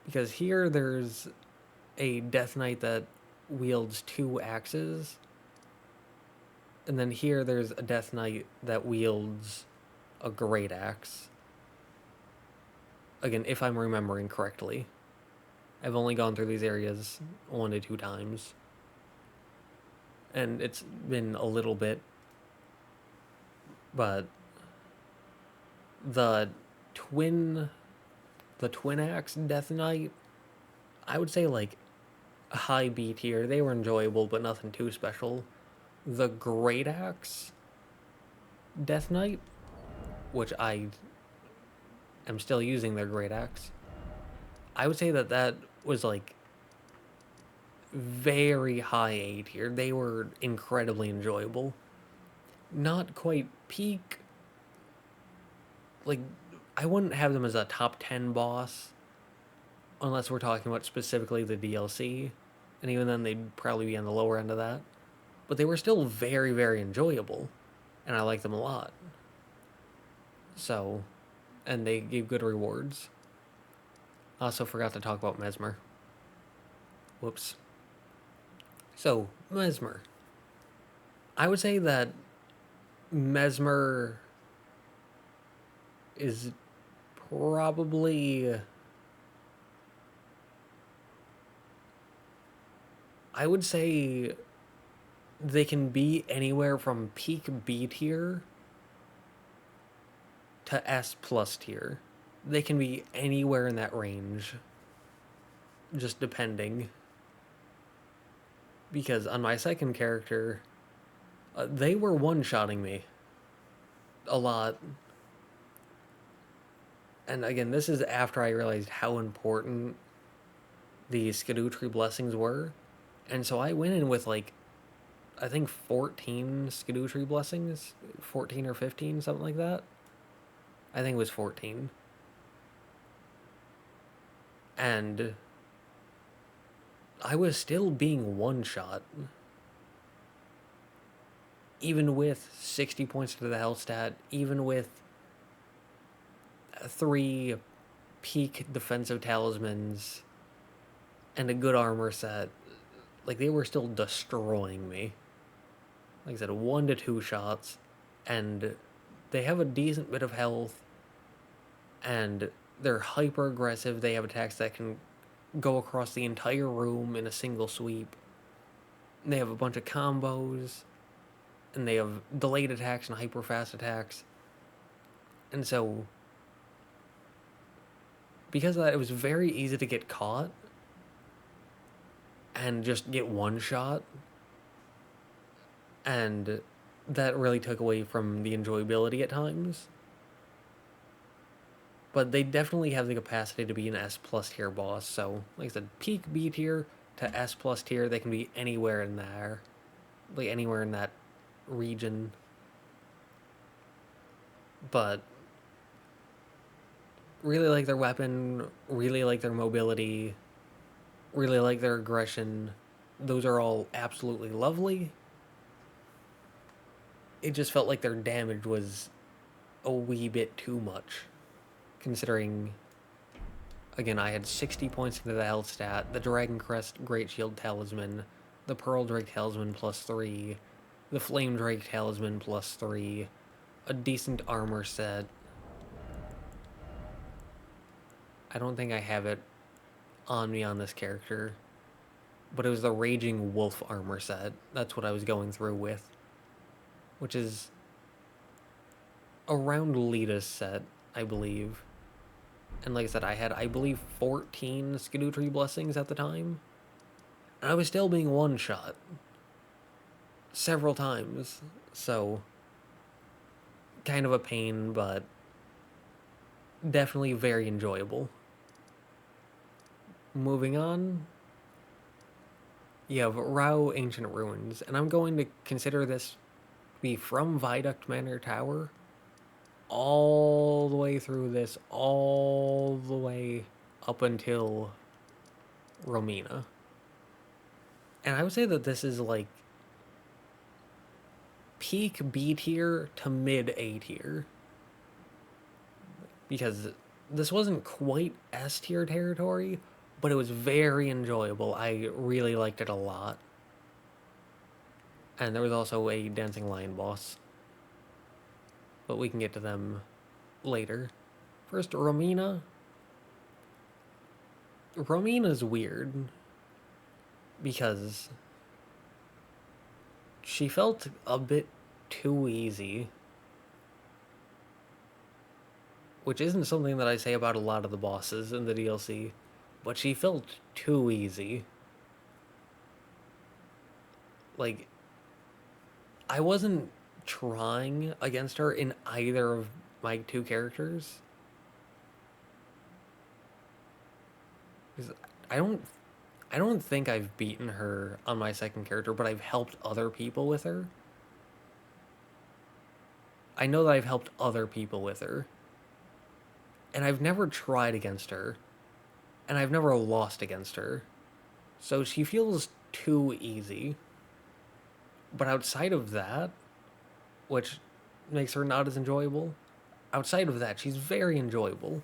Because here there's a Death Knight that wields 2 axes. And then here there's a Death Knight that wields a great axe. Again, if I'm remembering correctly. I've only gone through these areas 1 to 2 times. And it's been a little bit. But the twin axe Death Knight, I would say like a high B tier. They were enjoyable, but nothing too special. The Great Axe Death Knight, which I am still using their Great Axe, I would say that was like very high A tier. They were incredibly enjoyable. Not quite peak. Like, I wouldn't have them as a top 10 boss unless we're talking about specifically the DLC, and even then they'd probably be on the lower end of that. But they were still very, very enjoyable, and I liked them a lot. So, and they gave good rewards. Also forgot to talk about Messmer. Whoops. So, Messmer. I would say that Messmer is probably... I would say they can be anywhere from peak B tier to S plus tier. They can be anywhere in that range, just depending. Because on my second character, they were one-shotting me a lot. And again, this is after I realized how important the Scadu Tree Blessings were. And so I went in with like, I think 14 Scadu Tree Blessings, 14 or 15, something like that. I think it was 14. And I was still being one-shot. Even with 60 points to the health stat, even with 3 peak defensive talismans and a good armor set, like, they were still destroying me. Like I said, 1 to 2 shots, and they have a decent bit of health, and they're hyper aggressive. They have attacks that can go across the entire room in a single sweep. And they have a bunch of combos, and they have delayed attacks and hyper fast attacks. And so, because of that, it was very easy to get caught and just get one shot. And that really took away from the enjoyability at times. But they definitely have the capacity to be an S plus tier boss. So, like I said, peak B tier to S plus tier, they can be anywhere in there. Like, anywhere in that region. But really like their weapon, really like their mobility, really like their aggression. Those are all absolutely lovely. It just felt like their damage was a wee bit too much. Considering, again, I had 60 points into the health stat, the Dragon Crest Great Shield Talisman, the Pearl Drake Talisman +3, the Flame Drake Talisman +3, a decent armor set. I don't think I have it on me on this character, but it was the Raging Wolf armor set. That's what I was going through with, which is around Lita's set, I believe. And like I said, I had, I believe, 14 Scadu Tree Blessings at the time. And I was still being one-shot several times. So, kind of a pain, but definitely very enjoyable. Moving on. You have Rao Ancient Ruins, and I'm going to consider this to be from Viaduct Manor Tower all the way through this, all the way up until Romina. And I would say that this is like peak B tier to mid A tier. Because this wasn't quite S tier territory, but it was very enjoyable. I really liked it a lot. And there was also a Dancing Lion boss. But we can get to them later. First, Romina. Romina's weird. Because she felt a bit too easy. Which isn't something that I say about a lot of the bosses in the DLC. But she felt too easy. Like, I wasn't trying against her in either of my two characters. I don't think I've beaten her on my second character, but I've helped other people with her. I know that I've helped other people with her. And I've never tried against her. And I've never lost against her. So she feels too easy. But outside of that, which makes her not as enjoyable, outside of that, she's very enjoyable.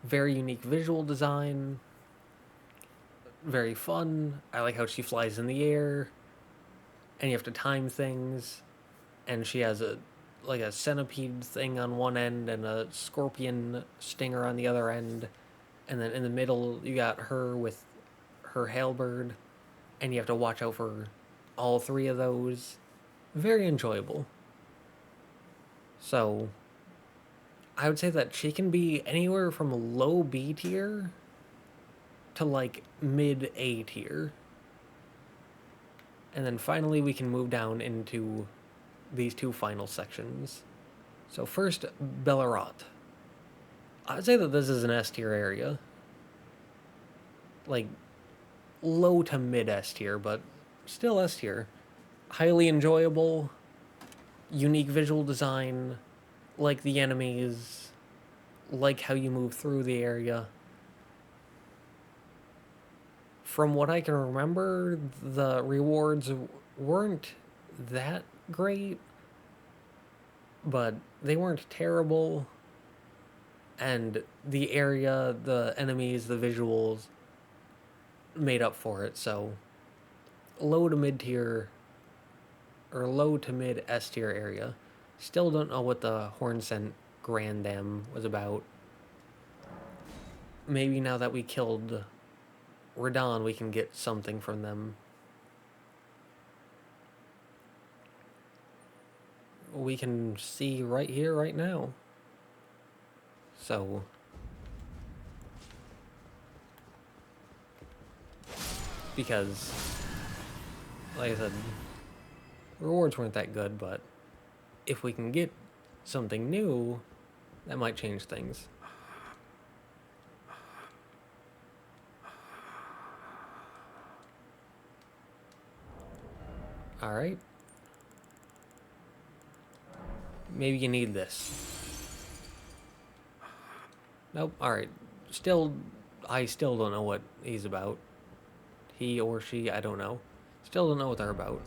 Very unique visual design. Very fun. I like how she flies in the air. And you have to time things. And she has a centipede thing on one end and a scorpion stinger on the other end. And then in the middle, you got her with her halberd. And you have to watch out for all three of those. Very enjoyable. So, I would say that she can be anywhere from low B tier to like mid A tier. And then finally we can move down into these two final sections. So first, Belurat. I'd say that this is an S tier area. Like, low to mid S tier, but still S tier. Highly enjoyable, unique visual design, like the enemies, like how you move through the area. From what I can remember, the rewards weren't that great, but they weren't terrible. And the area, the enemies, the visuals made up for it. So low to mid tier, or low to mid S tier area. Still don't know what the Hornsent Grandam was about. Maybe now that we killed Radahn, we can get something from them. We can see right here, right now. So, because, like I said, rewards weren't that good, but if we can get something new, that might change things. Alright. Maybe you need this. Nope, alright. I still don't know what he's about. He or she, I don't know. Still don't know what they're about.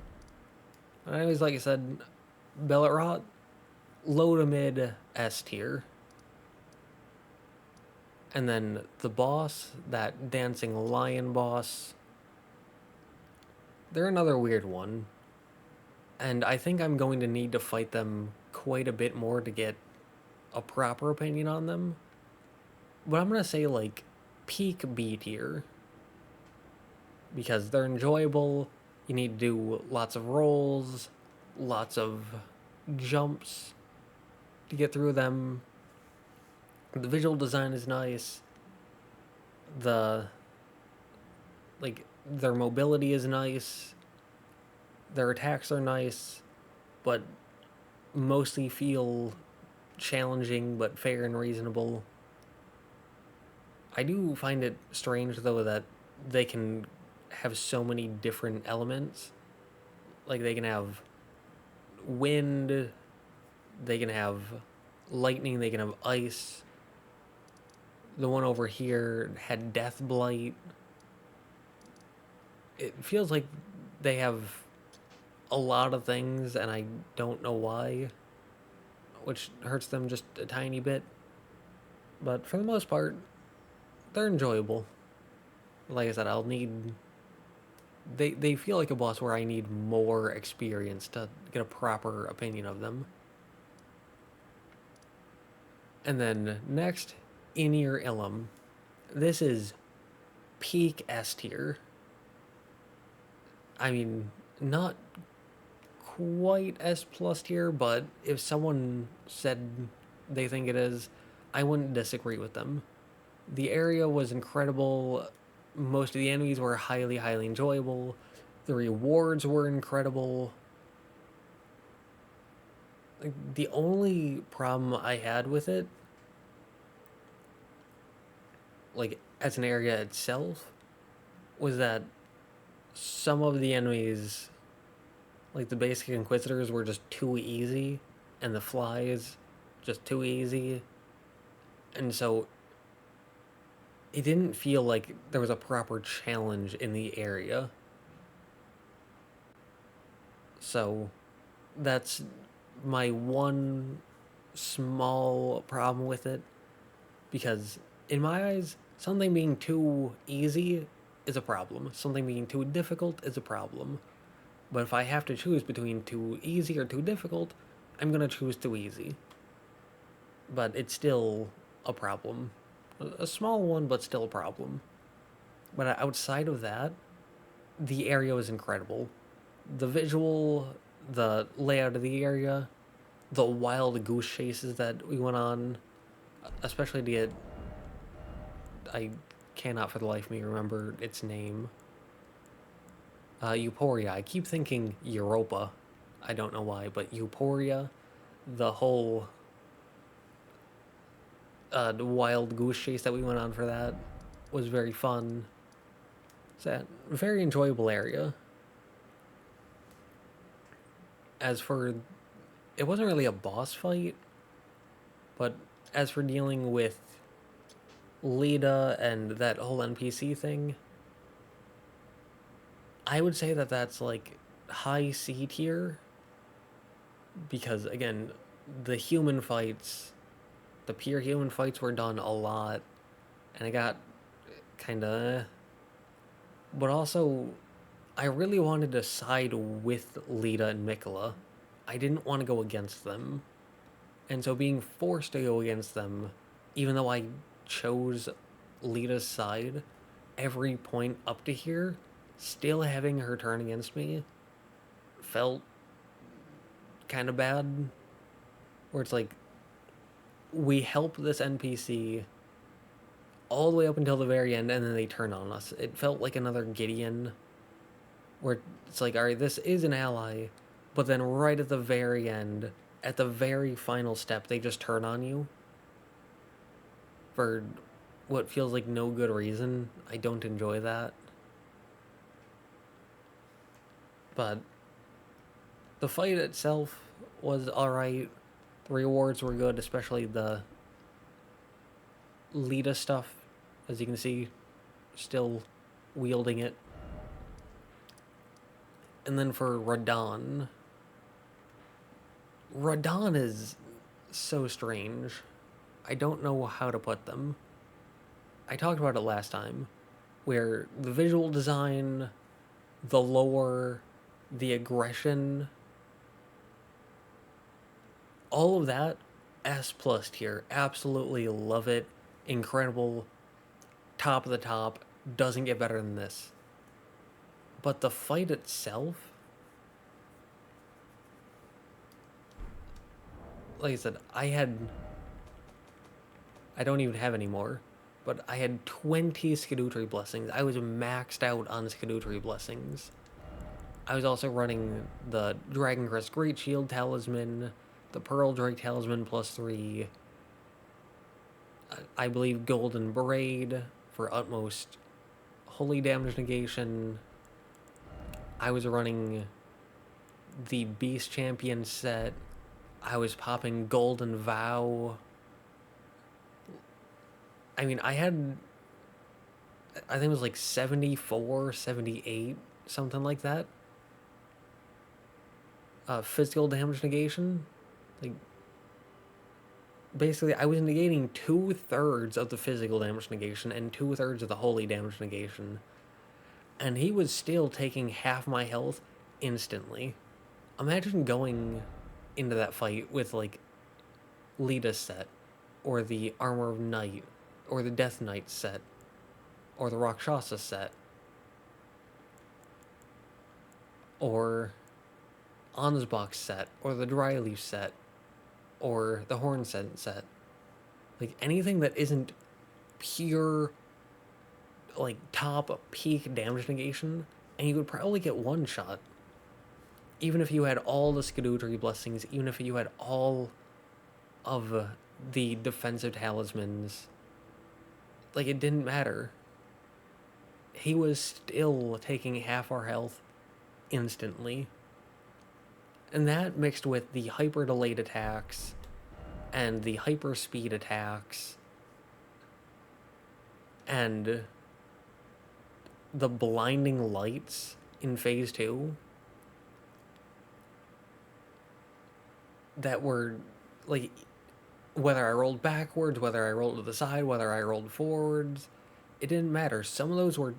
But anyways, like I said, Belurat, low to mid S tier. And then the boss, that Dancing Lion boss, they're another weird one. And I think I'm going to need to fight them quite a bit more to get a proper opinion on them. But I'm going to say, like, peak B tier. Because they're enjoyable. You need to do lots of rolls, lots of jumps to get through them. The visual design is nice. Their mobility is nice. Their attacks are nice, but mostly feel challenging but fair and reasonable. I do find it strange, though, that they can have so many different elements. Like, they can have wind, they can have lightning, they can have ice. The one over here had Death Blight. It feels like they have a lot of things, and I don't know why, which hurts them just a tiny bit. But for the most part, they're enjoyable. Like I said, I'll need... They feel like a boss where I need more experience to get a proper opinion of them. And then next, In-Ear Ilum. This is peak S tier. I mean, not quite S plus tier, but if someone said they think it is, I wouldn't disagree with them. The area was incredible. Most of the enemies were highly, highly enjoyable. The rewards were incredible. Like, the only problem I had with it, like, as an area itself, was that some of the enemies, like the basic Inquisitors, were just too easy, and the flies just too easy. And so it didn't feel like there was a proper challenge in the area. So that's my one small problem with it, because in my eyes, something being too easy is a problem. Something being too difficult is a problem. But if I have to choose between too easy or too difficult, I'm going to choose too easy. But it's still a problem. A small one, but still a problem. But outside of that, the area was incredible. The visual, the layout of the area, the wild goose chases that we went on, especially to get... I cannot for the life of me remember its name. Euphoria. I keep thinking Europa. I don't know why, but Euphoria, the whole the wild goose chase that we went on for that was very fun. It's a very enjoyable area. As for... it wasn't really a boss fight, but as for dealing with Leda and that whole NPC thing, I would say that that's like high C tier, because again, the human fights, the pure human fights were done a lot, and I got kinda... but also, I really wanted to side with Leda and Mikola. I didn't want to go against them. And so being forced to go against them, even though I chose Leda's side, every point up to here, still having her turn against me felt kind of bad. Where it's like, we help this NPC all the way up until the very end, and then they turn on us. It felt like another Gideon, where it's like, alright, this is an ally, but then right at the very end, at the very final step, they just turn on you for what feels like no good reason. I don't enjoy that. But the fight itself was alright. The rewards were good, especially the Leda stuff. As you can see, still wielding it. And then for Radahn. Radahn is so strange. I don't know how to put them. I talked about it last time, where the visual design, the lore, the aggression, all of that, S+ tier. Absolutely love it. Incredible. Top of the top. Doesn't get better than this. But the fight itself, like I said, I don't even have any more, but I had 20 Scadu Blessings. I was maxed out on Scadu Blessings. I was also running the Dragon Crest Great Shield Talisman, the Pearl Drake Talisman +3, I believe Golden Braid for utmost holy damage negation. I was running the Beast Champion set. I was popping Golden Vow. I mean, I think it was like 74, 78, something like that. Physical damage negation. Like, basically, I was negating 2/3 of the physical damage negation and 2/3 of the holy damage negation. And he was still taking half my health instantly. Imagine going into that fight with, like, Lita's set, or the Armor of Night, or the Death Knight set, or the Rakshasa set, or Ansbach set, or the Dryleaf set, or the Horn set. Like, anything that isn't pure, like, top peak damage negation, and you would probably get one shot. Even if you had all the Scadu blessings, even if you had all of the defensive talismans, like, it didn't matter. He was still taking half our health instantly. And that mixed with the hyper delayed attacks and the hyper speed attacks and the blinding lights in phase 2 that were, like, whether I rolled backwards, whether I rolled to the side, whether I rolled forwards, it didn't matter. Some of those were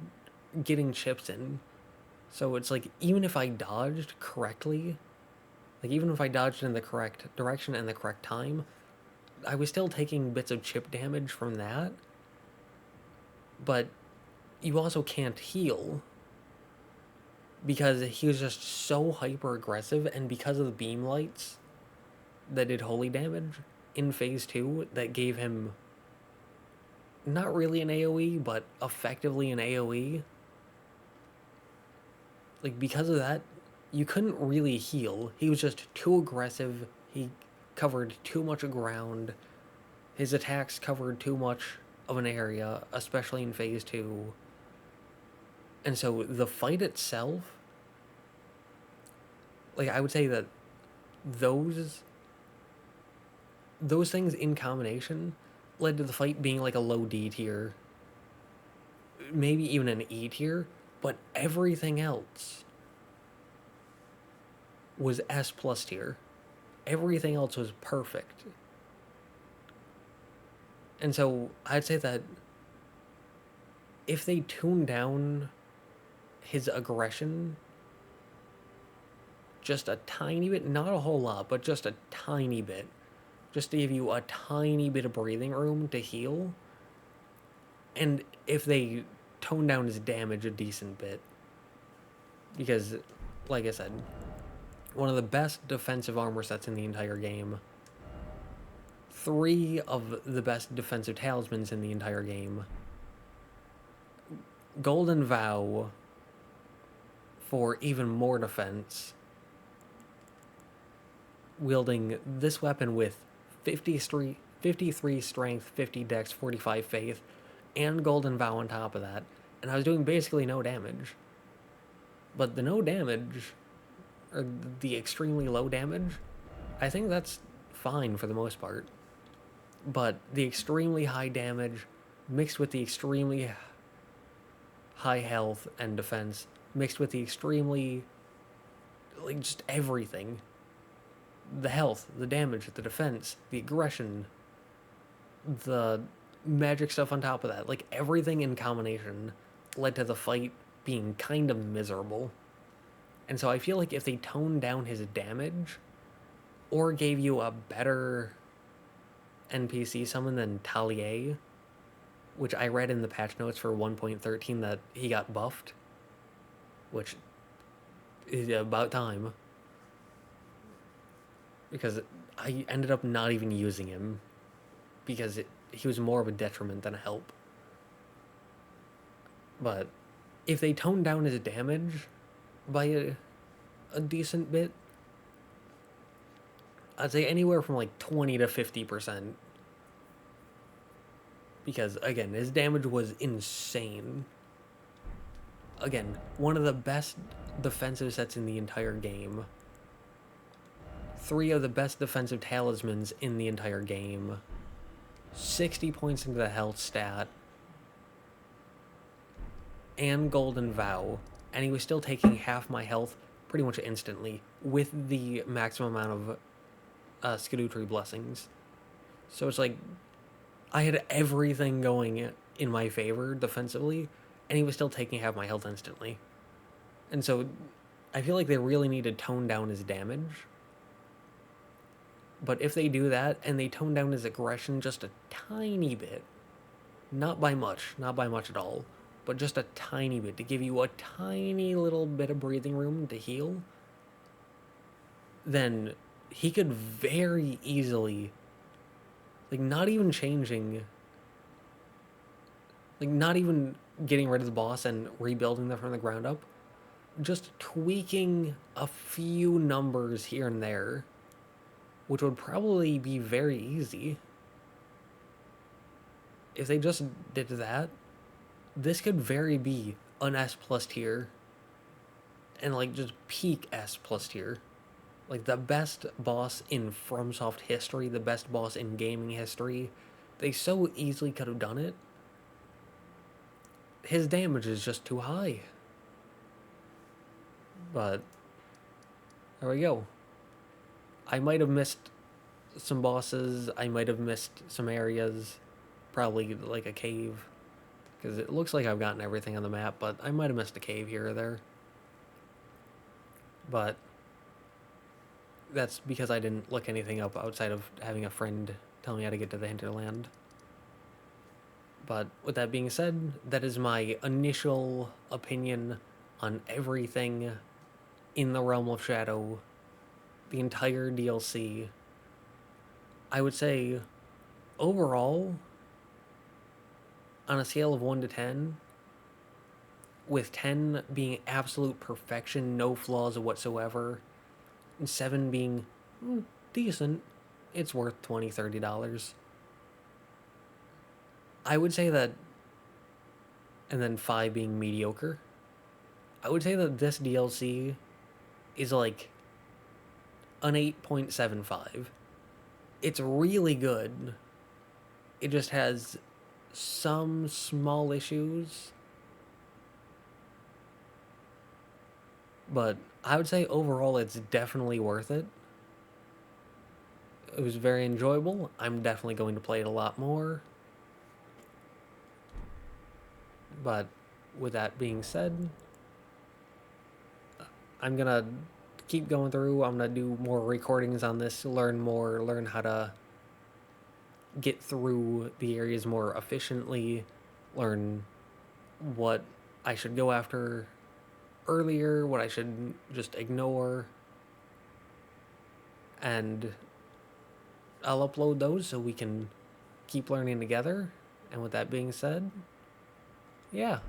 getting chips in. So it's like, even if I dodged correctly, like, even if I dodged in the correct direction and the correct time, I was still taking bits of chip damage from that. But you also can't heal, because he was just so hyper aggressive, and because of the beam lights that did holy damage in phase 2 that gave him not really an AoE, but effectively an AoE. Like, because of that, you couldn't really heal. He was just too aggressive. He covered too much ground. His attacks covered too much of an area, especially in phase 2. And so the fight itself, like, I would say that those things in combination led to the fight being like a low D tier, maybe even an E tier, but everything else was S plus tier. Everything else was perfect. And so I'd say that if they tune down his aggression just a tiny bit, not a whole lot, but just a tiny bit, just to give you a tiny bit of breathing room to heal, and if they tone down his damage a decent bit, because, like I said, one of the best defensive armor sets in the entire game, 3 of the best defensive talismans in the entire game, Golden Vow for even more defense, wielding this weapon with 53 strength, 50 dex, 45 faith, and Golden Vow on top of that, and I was doing basically no damage. But the no damage, or the extremely low damage, I think that's fine for the most part. But the extremely high damage, mixed with the extremely high health and defense, mixed with the extremely, like, just everything. The health, the damage, the defense, the aggression, the magic stuff on top of that, like, everything in combination led to the fight being kind of miserable. And so I feel like if they toned down his damage, or gave you a better NPC summon than Talia, which I read in the patch notes for 1.13 that he got buffed, which is about time, because I ended up not even using him, because he was more of a detriment than a help. But if they toned down his damage by a decent bit, I'd say anywhere from like 20 to 50%. Because, again, his damage was insane. Again, one of the best defensive sets in the entire game. 3 of the best defensive talismans in the entire game. 60 points into the health stat. And Golden Vow. And he was still taking half my health pretty much instantly with the maximum amount of Scadu Tree Blessings. So it's like, I had everything going in my favor defensively, and he was still taking half my health instantly. And so I feel like they really need to tone down his damage. But if they do that, and they tone down his aggression just a tiny bit, not by much at all, but just a tiny bit, to give you a tiny little bit of breathing room to heal, then he could very easily, like, not even changing, like, not even getting rid of the boss and rebuilding them from the ground up, just tweaking a few numbers here and there, which would probably be very easy. If they just did that, this could very be an S plus tier. And like just peak S plus tier. Like the best boss in FromSoft history, the best boss in gaming history. They so easily could have done it. His damage is just too high. But there we go. I might have missed some bosses. I might have missed some areas. Probably like a cave. Because it looks like I've gotten everything on the map, but I might have missed a cave here or there. But that's because I didn't look anything up outside of having a friend tell me how to get to the Hinterland. But with that being said, that is my initial opinion on everything in the Realm of Shadow, the entire DLC. I would say, overall, on a scale of 1 to 10, with 10 being absolute perfection, no flaws whatsoever, and 7 being decent, it's worth $20, $30. I would say that, and then 5 being mediocre, I would say that this DLC is like an 8.75. It's really good. It just has some small issues, but I would say overall it's definitely worth it. It was very enjoyable. I'm definitely going to play it a lot more. But with that being said, I'm gonna keep going through. I'm gonna do more recordings on this, learn more, learn how to get through the areas more efficiently, learn what I should go after earlier, what I should just ignore, and I'll upload those so we can keep learning together. And with that being said, yeah,